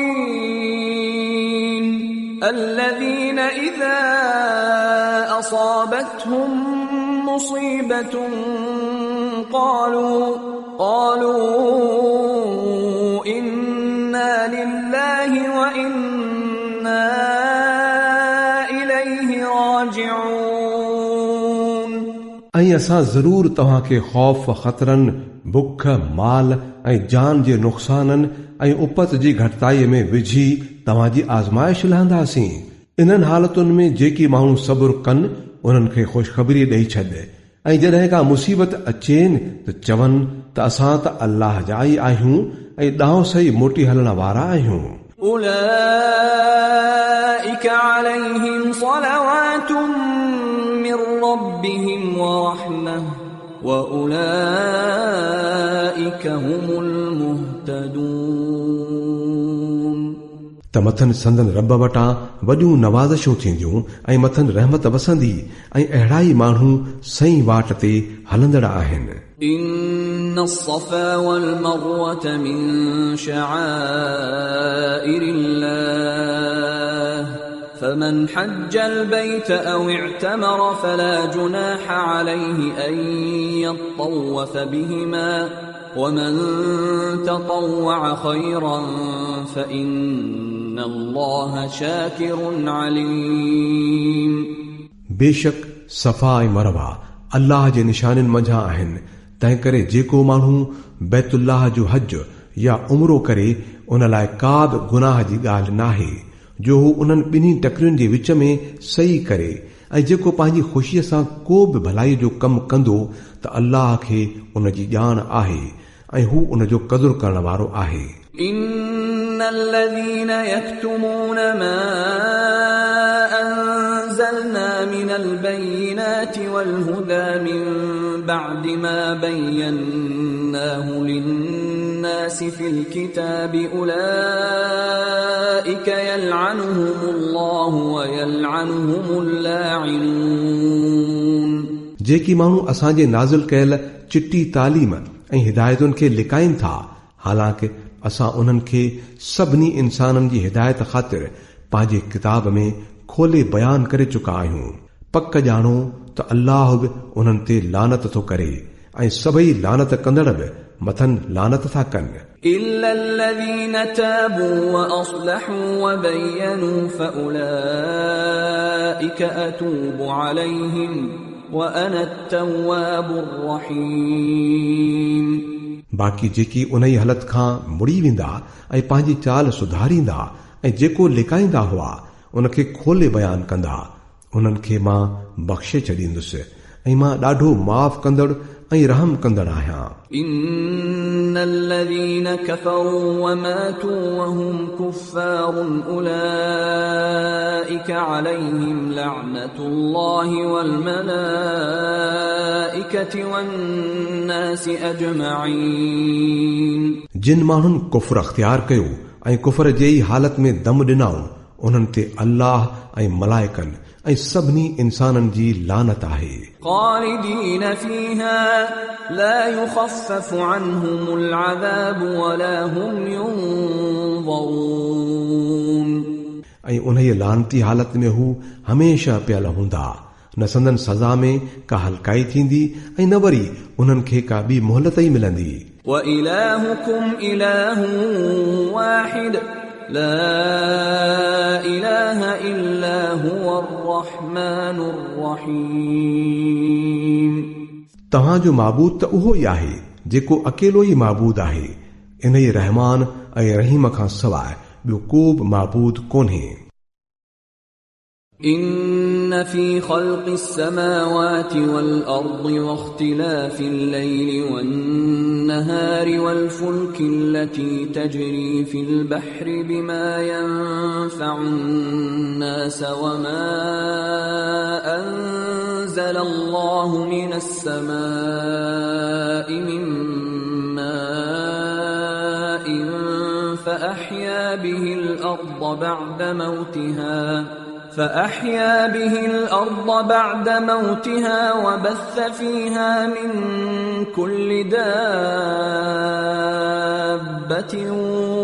الَّذِينَ إِذَا أَصَابَتْهُم مُّصِيبَةٌ قالوا إنا لله وإنا إليه راجعون. ऐं असां ज़रूर तव्हां खे ख़ौफ़ ख़तरनि, बुख, माल ऐं जान जे नुक़साननि ऐं उपत जी घटिताईअ में विझी तव्हांजी आज़माइश लहंदासीं. इन्हनि हालतुनि में जेकी माण्हू सब्र कनि उन्हनि खे ख़ुशख़बरी ॾेई छॾ, ऐं जॾहिं का मुसीबत अचेनि त चवनि त असां त अल्लाह जा ई आहियूं ऐं ॾांहुं सही मोटी हलण वारा आहियूं। أولئك عليهم صلوات من ربهم ورحمة وأولئك هم المهتدون। त मथनि संदन रब वटां वॾियूं नवाज़शूं थींदियूं ऐं मथनि रहमत वसंदी ऐं अहिड़ा ई माण्हू सही वाट ते हलंदड़ आहिनि। إن الصفا والمروة من شعائر الله فمن حج البيت أو اعتمر فلا جناح عليه أن يطوف بهما ومن تطوع خيرا فإن الله شاكر عليم। बेशक सफ़ा ऐं मरवा अल्लाह जे निशाननि मंझां आहिनि, तंहिं करे जेको माण्हू बैतुल्लाह जो हज या उमरो करे उन लाइ का बि गुनाह जी ॻाल्हि नाहे जो हू उन्हनि ॿिन्ही टकरियुनि जे विच में सही करे। ऐं जेको पंहिंजी ख़ुशीअ सां को बि भलाई जो कमु कंदो त अल्लाह खे उन जी ॼाण आहे ऐं हू उन जो क़दुरु करण वारो आहे। إن الذين يكتمون ما أنزلنا من البينات والهدى من بعد ما بيناه للناس في الكتاب أولئك يلعنهم الله ويلعنهم اللاعنون। जेकी माण्हू असांजे नाज़िल कयल चिटी तालीम ऐं हिदायतुनि खे लिकाइनि था, हालांकि असां उन्हनि खे सभिनी इंसाननि जी हिदायत ख़ातिर पंहिंजे किताब में खोले बयान करे चुका आहियूं। पक ॼाणो त अल्लाह बि उन्हनि ते लानत थो करे ऐं सभई लानत कंदड़ बि मथनि लानत था कनि। إلا الذين تابوا وأصلحوا وبينوا فأولئك أتوب عليهم وأنا التواب الرحيم। बाक़ी जेकी उन ई हालत खां मुड़ी वेंदा ऐं पंहिंजी चाल सुधारींदा ऐं जेको लिकाईंदा हुआ उनखे खोले बयान कंदा, उन्हनि खे मां बख़्शे छॾींदुसि ऐं मां ॾाढो माफ़ कंदड़ ऐं रहम कंदड़ आहियां। إن الذين كفروا وماتوا وهم كفار أولئك عليهم لعنة الله والملائكة والناس أجمعين। जिन माण्हुनि कुफ्र अख़्तियार कयो ऐं कुफ्र जे ई हालत में दम ॾिनाऊं, उन्हनि ते अल्लाह ऐं मलाइकनि ऐं सभिनी इंसाननि जी लानत आहे। خالدين فيها لا يخفف عنهم العذاب ولا هم ينظرون। ऐं उन ई लानती हालत में हू हमेशा पियल हूंदा, न संदन सज़ा में का हल्काई थींदी ऐं न वरी उन्हनि खे का ॿी मोहलत ई मिलंदी। وإلهكم إله واحد لا إله إلا هو الرحمن الرحيم। तव्हांजो माबूद त उहो ई आहे जेको अकेलो ई माबूद आहे, इन ई रहमान ऐं रहीम खां सवाइ ॿियो को बि माबूद कोन्हे। إن في خلق السماوات والأرض واختلاف الليل والنهار والفلك التي تجري في البحر بما ينفع الناس وما أنزل الله من السماء من ماء فأحيا به الأرض بعد موتها وبث فيها من كل دابة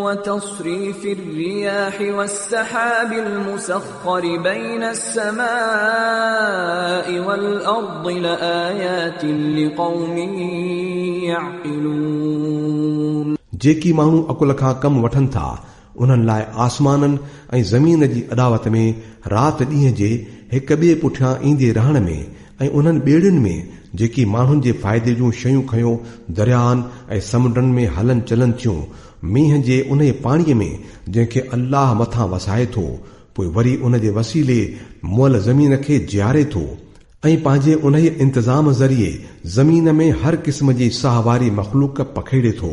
وتصريف الرياح والسحاب المسخر بين السماء والأرض لآيات لقوم يعقلون। जेकी माण्हू अकुल खां कमु वठनि था, उन्हनि लाइ आसमाननि ऐं ज़मीन जी अदावत में राति ॾींहं जे हिक ॿिए पुठियां ईंदे रहण में ऐं उन्हनि ॿेड़ियुनि में जेकी माण्हुनि जे फ़ाइदे जूं शयूं खयो दरियाहनि ऐं समुंडनि में हलन चलन थियूं, मींहं जे उन पाणीअ में जंहिंखे अल्लाह मथां वसाए थो, पोइ वरी उन जे वसीले मुअल ज़मीन खे जियारे थो, ऐं पंहिंजे उन इंतज़ाम ज़रिए ज़मीन में हर क़िस्म जी साह वारी मख़लूक पखेड़े थो,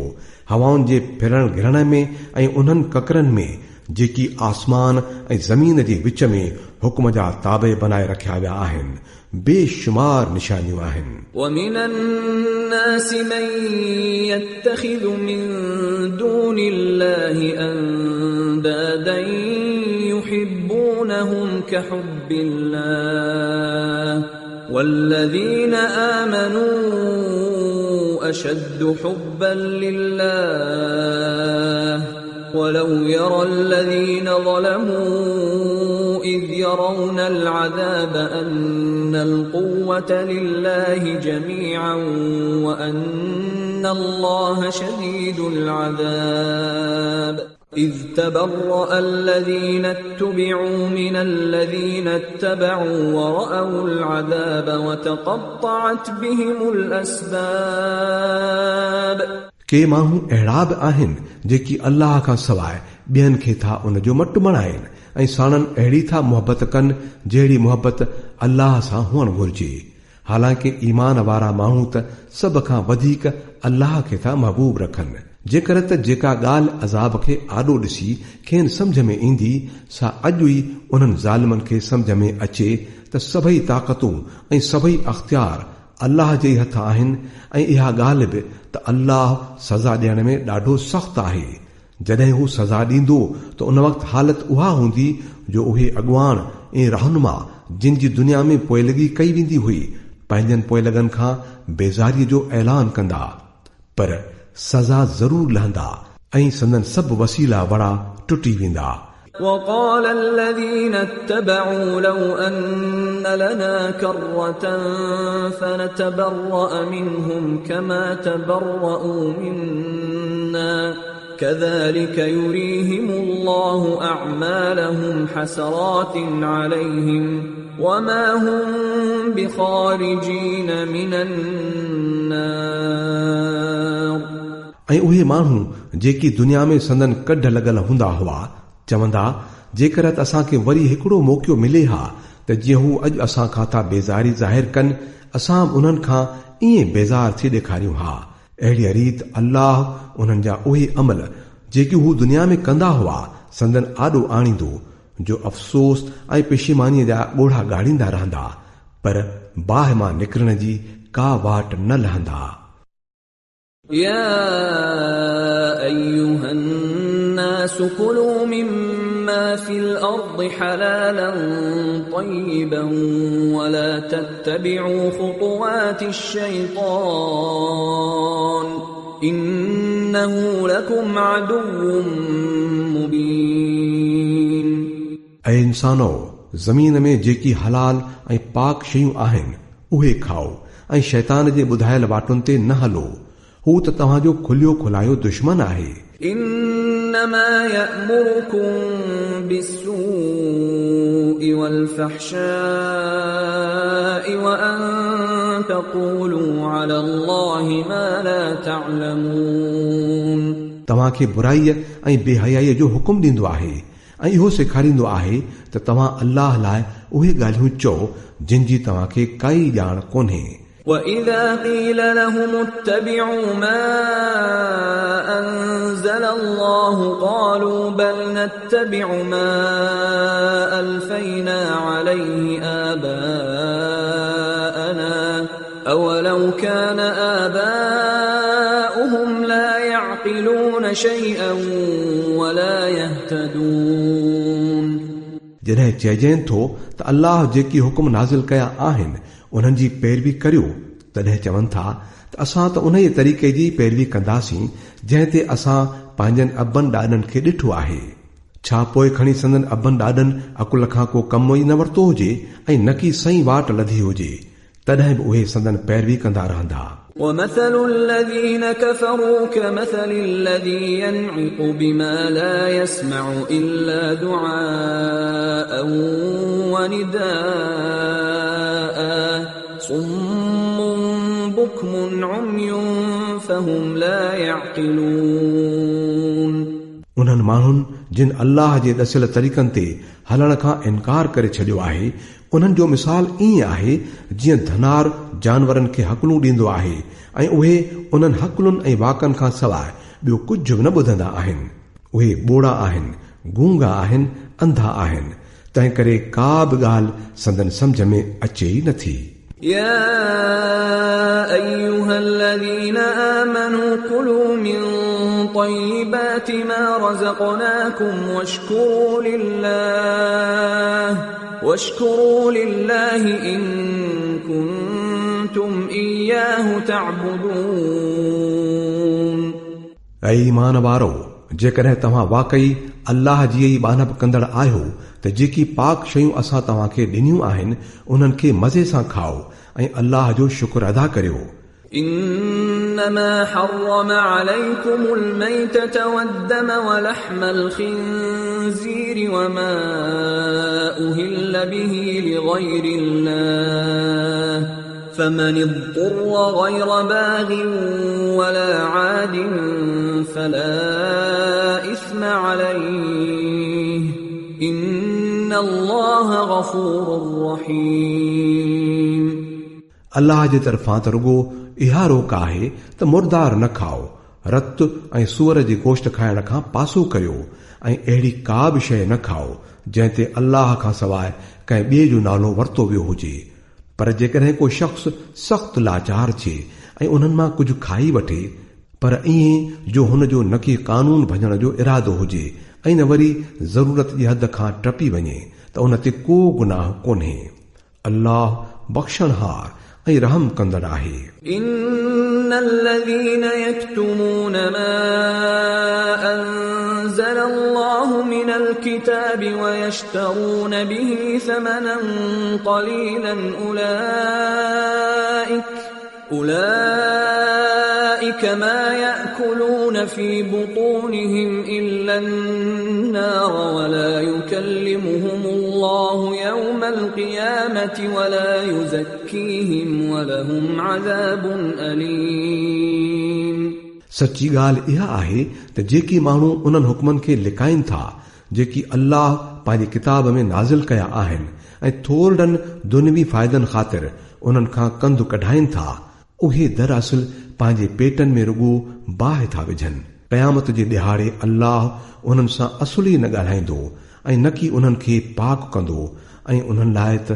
हवाउनि जे फिरण घिरण में ऐं उन्हनि ककरनि में जेकी आसमान ऐं ज़मीन जे विच में हुक्म जा ताबे बनाए रखिया विया आहिनि। बेशुमार निशानियूं आहिनि। وَمِنَ النَّاسِ مَن يَتَّخِذُ مِن دُونِ اللَّهِ أَندَادًا يُحِبُّونَهُمْ كَحُبِّ اللَّهِ وَالَّذِينَ آمَنُوا أَشَدُّ حُبًّا لِلَّهِ وَلَوْ يَرَى الَّذِينَ ظَلَمُوا إِذْ يَرَوْنَ الْعَذَابَ أَنَّ الْقُوَّةَ لِلَّهِ جَمِيعًا وَأَنَّ اللَّهَ شَدِيدُ الْعَذَابِ إِذْ تَبَرَّأَ الَّذِينَ اتُّبِعُوا مِنَ الَّذِينَ اتَّبَعُوا وَرَأَوُا الْعَذَابَ وَتَقَطَّعَتْ بِهِمُ الْأَسْبَابُ के माण्हू अहिड़ा बि आहिनि जेकी अल्लाह खां सवाइ ॿियनि खे था उन जो मटु बणाइनि ऐं साणनि अहिड़ी था मुहबत कनि जहिड़ी मुहबत अल्लाह सां हुअणु घुर्जे। हालांकि ईमान वारा माण्हू त सभ खां वधीक अल्लाह खे था महबूब रखनि। जेकर त जेका ॻाल्हि अज़ाब खे आॾो ॾिसी खेनि सम्झ में ईंदी सा अॼु ई उन्हनि ज़ालिमनि खे सम्झ में अचे त सभई ताक़तूं ऐं सभई अख़्तियार अल्लाह जे हथ आहिनि ऐं इहा ॻाल्हि बि त अल्लाह सज़ा ॾियण में ॾाढो सख़्तु आहे। जॾहिं हू सज़ा ॾींदो त उन वक़्तु हालत उहा हूंदी जो उहे अॻुवाण ऐं रहनुमा जिन जी दुनिया में पोइलगी कई वेंदी हुई पंहिंजनि पोइलगनि खां बेज़ारीअ जो ऐलान कंदा, पर सज़ा ज़रूर लहंदा ऐं संदन सभु वसीला वड़ा टुटी वेंदा। وقال الذين اتبعوا لو أن لنا كرة فنتبرأ منهم كما تبرأوا منا كذلك يريهم الله أعمالهم حسرات عليهم وما هم بخارجين من النار। ऐं उहे माण्हू जेकी दुनिया में संदन कढ लॻल हूंदा हुआ चवंदा, जेकर त असांखे वरी हिकिड़ो मौक़ो मिले हा त जीअं हू अॼु असां खां था बेज़ारी ज़ाहिर कनि असां उन्हनि खां ईअं बेज़ार थी ॾेखारियूं हा। अहिड़ी रीत अल्लाह उन्हनि जा उहे अमल जेकी हू दुनिया में कंदा हुआ संदन आॾो आणींदो जो अफ़सोस ऐं पेशीमानीअ जा ॻोढ़ा ॻाढ़ींदा रहंदा, पर बाहि मां निकिरण जी का वाट न लहंदा। يا أيها الناس كلوا مما في الأرض حلالا طيبا ولا تتبعوا خطوات الشيطان إنه لكم عدو مبين। ऐं इंसानो ज़मीन में जेकी हलाल ऐं पाक शयूं आहिनि उहे खाओ ऐं शैतान जे ॿुधायल वाटुनि ते न हलो, हू त तव्हांजो खुलियो खुलायो दुश्मन आहे। إنما يأمركم بالسوء والفحشاء وأن تقولوا على الله ما لا تعلمون। तव्हांखे बुराईअ ऐं बेहयाईअ जो हुकुम ॾींदो आहे ऐं इहो सेखारींदो आहे त तव्हां अल्लाह लाइ उहे ॻाल्हियूं चओ जिन जी तव्हांखे काई ॼाण कोन्हे। وَإِذَا قِيلَ لَهُمُ اتَّبِعُوا مَا أَنزَلَ اللَّهُ قَالُوا بَلْ نَتَّبِعُ مَا أَلْفَيْنَا عَلَيْهِ آبَاءَنَا أَوَلَوْ كَانَ آبَاؤُهُمْ لَا يَعْقِلُونَ شَيْئًا وَلَا يَهْتَدُونَ। जॾहिं चइजनि थो त अल्लाह जेकी हुकुम नाज़िल कया आहिनि उन्हनि जी पैरवी करियो, तॾहिं चवनि था त असां त उन ई तरीक़े जी पैरवी कंदासीं जंहिं ते असां पंहिंजनि अबनि ॾाॾनि खे ॾिठो आहे। छा पोइ खणी संदन अबनि ॾाॾनि अकुल खां को कम ई न वरितो हुजे ऐं न की सही वाट लधी हुजे, तॾहिं बि उहे संदन पैरवी कंदा रहंदा। وَمَثَلُ الَّذِينَ كَفَرُوا كَمَثَلِ الَّذِي يَنْعِقُ بِمَا لَا يَسْمَعُ إِلَّا دُعَاءً وَنِدَاءً صُمٌّ بُكْمٌ عُمْيٌ فَهُمْ لَا يَعْقِلُونَ। उन्हनि माण्हुनि जिन अल्लाह जे दसियल तरीक़नि ते हलण खां इनकार करे छॾियो आहे, उन्हनि जो मिसाल ईअं आहे जीअं धनार जानवरनि खे हकलूं ॾींदो आहे ऐं उहे उन्हनि हकलुनि ऐं वाकनि खां सवाइ ॿियो कुझु बि न ॿुधंदा आहिनि। उहे ॿोड़ा आहिनि, गूंगा आहिनि, अंधा आहिनि, तंहिं करे का बि ॻाल्हि संदन सम्झ में अचे ई नथी। يا أيها الذين آمنوا كلوا من طيبات ما رزقناكم واشكروا لله إن كنتم إياه تعبدون। ऐं ईमान वारो, जेकॾहिं तव्हां वाकई अल्लाह जी ई बानब कंदड़ आहियो त जेकी पाक शयूं असां तव्हांखे ॾिनियूं आहिनि उन्हनि खे मज़े सां खाओ ऐं अल्लाह जो शुक्र अदा करियो। إنما حرم عليكم الميتة والدم ولحم الخنزير وما أهل به لغير الله فمن اضطر غير باغ ولا عاد فلا إثم عليه إن الله غفور رحيم। अल्लाह जे तरफ़ां त रुगो इहा रोक आहे त मुर्दार न खाओ, रत ऐं सूअर जी गोश्त खाइण खां पासो करियो ऐं अहिड़ी का बि शइ न खाओ जंहिं ते अल्लाह खां सवाइ कंहिं ॿिए जो नालो वरितो वियो हुजे। पर जेकॾहिं को शख़्स सख़्त लाचार थिए ऐं उन्हनि मां कुझु खाई वठे, पर ईअं जो हुन जो न कि कानून भञण जो इरादो हुजे ऐं न वरी ज़रूरत जी हद खां टपी वञे, त उन ते को गुनाह कोन्हे। अल्लाह बख़्शणहार ऐं रहम कंदड़ आहे। إن الذين يكتمون ما أنزل الله من الكتاب ويشترون به ثمنا قليلا أولئك ما يأكلون في بطونهم إلا النار ولا يكلمهم الله يوم القيامة ولا يزكيهم ولهم عذاب أليم। सची ॻाल्हि इहा आहे त जेकी माण्हू उन्हनि हुकमनि खे लिकाइनि था जेकी अल्लाह पंहिंजी किताब में नाज़िल कया आहिनि ऐं थोरनि दुनिवी फ़ाइदनि ख़ातिर उन्हनि खां कंधु कढाइनि था, उहे दरअसल पंहिंजे पेटनि में रुगो बाहि था विझनि। क़यामत जे ॾिहाड़े अल्लाह उन्हनि सां असुली न ॻाल्हाईंदो ऐं न कि उन्हनि खे पाक कंदो ऐं उन्हनि लाइ त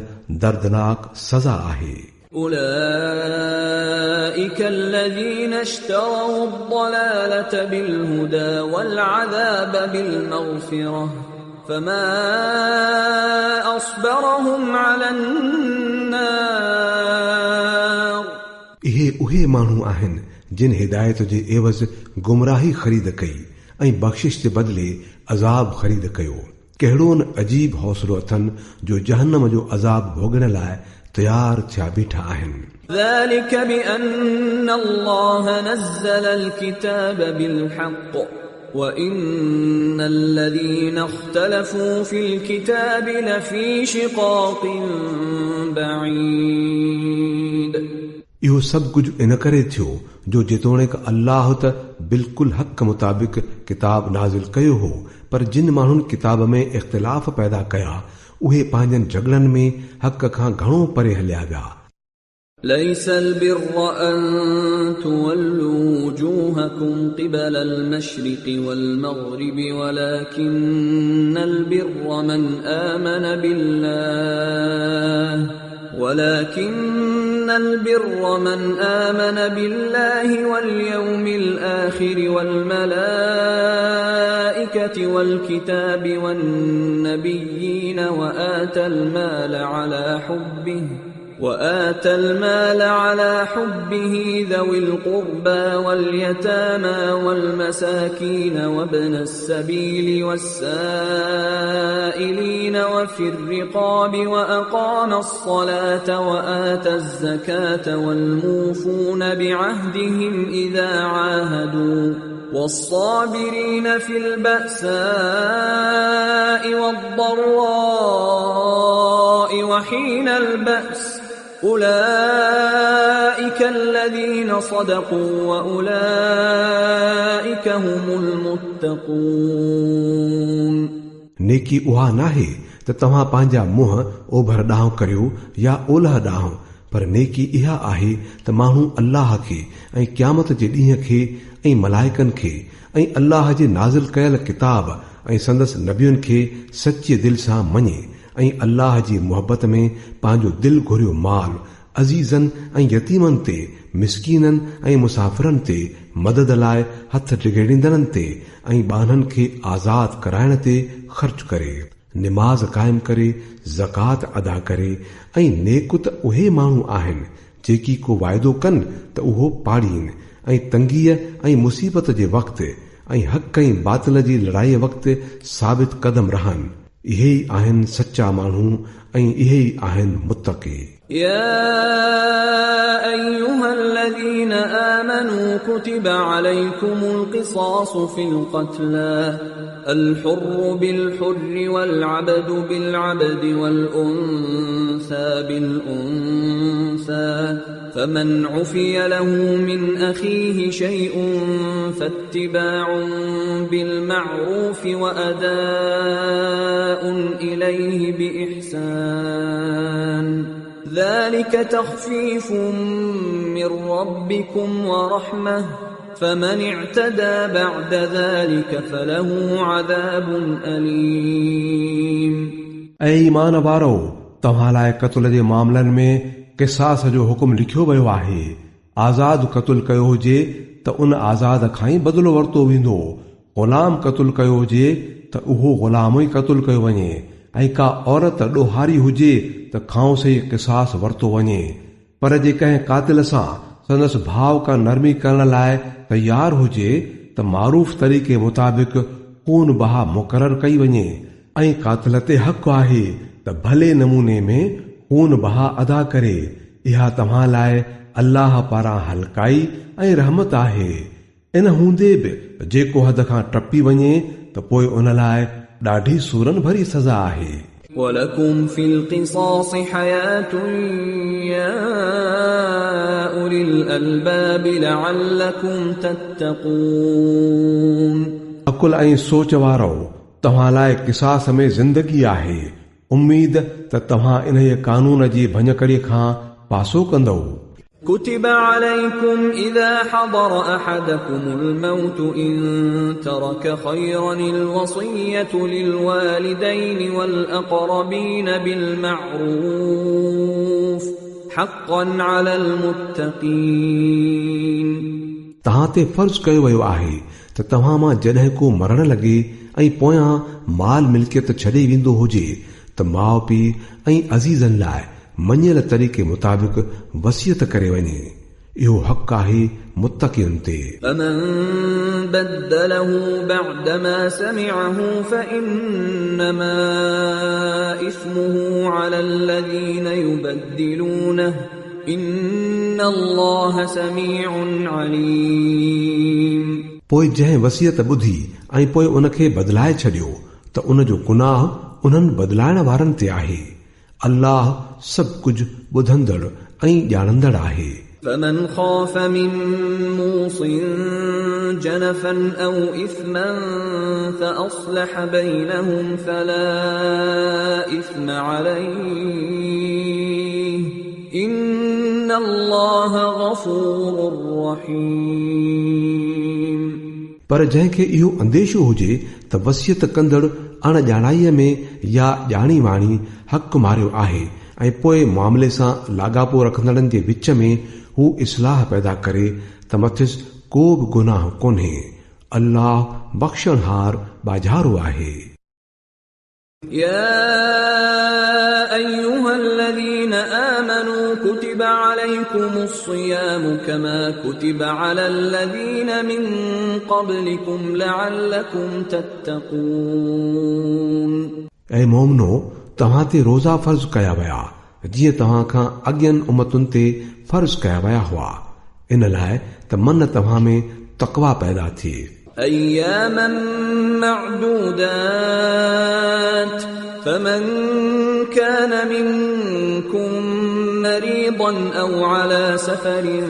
दर्दनाक सज़ा आहे। أولئك الذين اشتروا الضلالة بالهدى والعذاب بالمغفرة فما أصبرهم على النار। इहे उहे माण्हू आहिनि जिन हिदायत जे एवज़ गुमराही ख़रीद कई ऐं बख़्शिश जे बदिले अज़ाब ख़रीद कयो। कहिड़ो न अजीब हौसलो अथनि जो जहन्नम जो अज़ाब भोगण लाइ तयार थिया बीठा आहिनि। ذلك بأن الله نزل الكتاب بالحق وإن الذين اختلفوا في الكتاب لفي شقاق بعيد। इहो सभु कुझु इन करे थियो जो जेतोणीक अल्लाह त बिल्कुलु हक़ मुताबिक़ किताब नाज़िल कयो हो, पर जिन माण्हुनि किताब में इख़्तिलाफ़ पैदा कया उहे पंहिंजनि झगड़नि में हक़ खां घणो परे हलिया विया। ليس البر أن تولوا وجوهكم قبل المشرق والمغرب ولكن البر من آمن بالله واليوم الآخر والملائكة والكتاب والنبيين وآتى المال على حبه ذوي القربى واليتامى والمساكين وابن السبيل والسائلين وفي الرقاب وأقام الصلاة وآتى الزكاة والموفون بعهدهم إذا عاهدوا والصابرين في البأساء والضراء وحين البأس أولئك الذين صدقوا وأولئك هم المتقون. नेकी उहा नाहे त तव्हां पंहिंजा मुंहं ओभर ॾांहुं करियो या ओलह ॾांहुं, पर नेकी इहा आहे त माण्हू अल्लाह खे ऐं क़यामत जे ॾींहं खे ऐं मलाइकनि खे ऐं अल्लाह जे नाज़िल कयल किताब ऐं संदसि नबियुनि खे सचे दिल सां मञे ऐं अल्लाह जी मुहबत में पंहिंजो दिल घुरियो माल अज़ीज़नि ऐं यतीमनि ते, मिसकीननि ऐं मुसाफ़िरनि ते, मदद लाइ हथ टिगेड़ींदड़नि ते ऐं ॿारनि खे आज़ाद कराइण ते ख़र्च करे, निमाज़ क़ाइम करे, ज़कात अदा करे ऐं नेक त उहे माण्हू आहिनि जेकी को वाइदो कनि त उहो पाड़ीनि ऐं तंगीअ ऐं मुसीबत जे वक़्तु ऐं हक़ ऐं बातिल जी लड़ाईअ वक़्तु साबित कदम रहनि। इहे ई आहिनि सच्चा माण्हू ऐं इहे ई आहिनि मुत्तक़ी। يا أيها الذين آمنوا كتب عليكم القصاص في القتلى الحر بالحر والعبد بالعبد والأنثى بالأنثى فمن عفي له من أخيه شيء فاتباع بالمعروف وأداء إليه بإحسان ذلك تخفيف من ربكم ورحمة فمن اعتدى بعد ذلك فله عذاب أليم. ऐं ईमान वारो, तव्हां लाइ क़त्ल जे मामलनि में क़िसास जो हुकुम लिखियो वियो आहे। आज़ाद क़त्ल कयो हुजे त उन आज़ाद खां ई बदिलो वरितो वेंदो। ग़ुलाम क़त्ल कयो हुजे त उहो ग़ुलाम ई क़त्ल कयो वञे ऐं का औरत ॾोहारी हुजे त खां सही क़िसास वरितो वञे। पर जे कंहिं कातिल सां संदसि भाव का नरमी करण लाइ तयार हुजे त मारूफ़ तरीक़े मुताबिक़ खून बहा मुक़रर कई वञे ऐं कातिल ते हक़ आहे त भले नमूने में खून बहा अदा करे। इहा तव्हां लाइ अल्लाह पारां हलकाई ऐं रहमत आहे। इन हूंदे बि जेको हद खां टपी वञे त पोइ उन लाइ ॾाढी सूरन भरी सज़ा आहे। ولكم في القصاص حياة يا أولي الألباب لعلكم تتقون. अकुल ऐं सोच वारो, तव्हां लाइ क़िसास में ज़िंदगी आहे। उम्मीद त तव्हां इन कानून जी भञकड़ीअ खां पासो कंदव। كتب عليكم إذا حضر أحدكم الموت إن ترك خيرا الوصية للوالدين والأقربين بالمعروف حقا على المتقين. तव्हां ते फ़र्ज़ कयो वियो आहे त तव्हां मां जॾहिं को मरण लॻे ऐं पोयां माल मिल्कियत छॾे वेंदो हुजे त माउ पीउ ऐं अज़ीज़नि लाइ मञियल तरीक़े मुताबिक़ वसियत करे वञे। इहो हक़ आहे मुत्तक़ियुनि ते। فمن بدله بعدما سمعه فإنما إثمه على الذين يبدلونه إن الله سميع عليم. पोइ जंहिं वसियत ॿुधी ऐं पोइ उनखे बदिलाए छॾियो त उन जो गुनाह उन्हनि बदिलाइण वारनि ते आहे। अल्लाह सभु कुझु ॿुधंदड़ ऐं ॼाणंदड़ आहे। فمن خاف من موص جنفا أو إثما فأصلح بينهم فلا إثم عليه إن الله غفور رحيم. पर जंहिंखे इहो अंदेशो हुजे त वसियत कंदड़ अणॼाणाईअ में या ॼाणी वाणी हक़ मारियो आहे ऐं पोइ मामले सां लाॻापो रखंदड़नि जे विच में हू इस्लाह पैदा करे त मथिस को बि गुनाह कोन्हे। अल्लाह बख़्शणहार बाझारो आहे। يا أيها الذين آمنوا كتب عليكم الصيام كما كتب على الذين من قبلكم لعلكم تتقون. ऐं मोमिनो, तव्हां ते रोज़ा फ़र्ज़ कया विया जीअं तव्हां खां अॻियनि उमतुनि ते फ़र्ज़ कया विया हुआ, इन लाइ त मन तव्हां में तक़वा पैदा थिए। أياما معدودات فمن كان منكم مريضا أو على سفر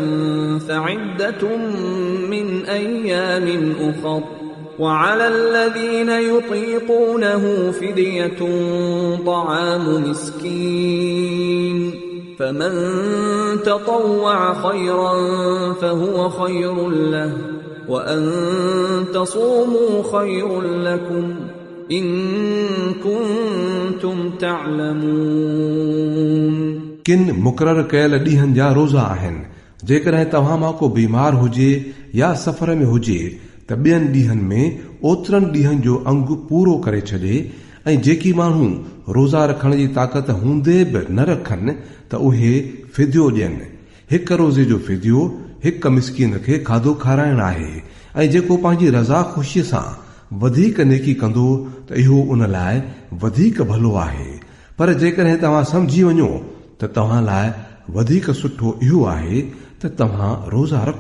فعدة من أيام أخر وعلى الذين يطيقونه فدية طعام مسكين فمن تطوع خيرا فهو خير له وأن تصوموا خير لكم إن كنتم تعلمون किन मुक़ररु कयल ॾींहनि जा रोज़ा आहिनि जेकॾहिं तव्हां मां को बीमार हुजे या सफ़र में हुजे त ॿियनि ॾींहनि में ओतिरनि ॾींहनि जो अंगु पूरो करे छॾे ऐं जेकी माण्हू रोज़ा रखण जी ताक़त हूंदे बि न रखनि त उहे फिदियो ॾियनि हिक रोज़े जो फिदियो हिक मिस्कीन खे खाधो खाराइणु आहे ऐं जेको पंहिंजी रज़ा ख़ुशीअ सां वधीक नेकी कंदो त इहो उन लाइ वधीक भलो आहे पर जेकॾहिं तव्हां समझी वञो त तव्हां लाइ वधीक सुठो इहो आहे त तव्हां रोज़ा रखो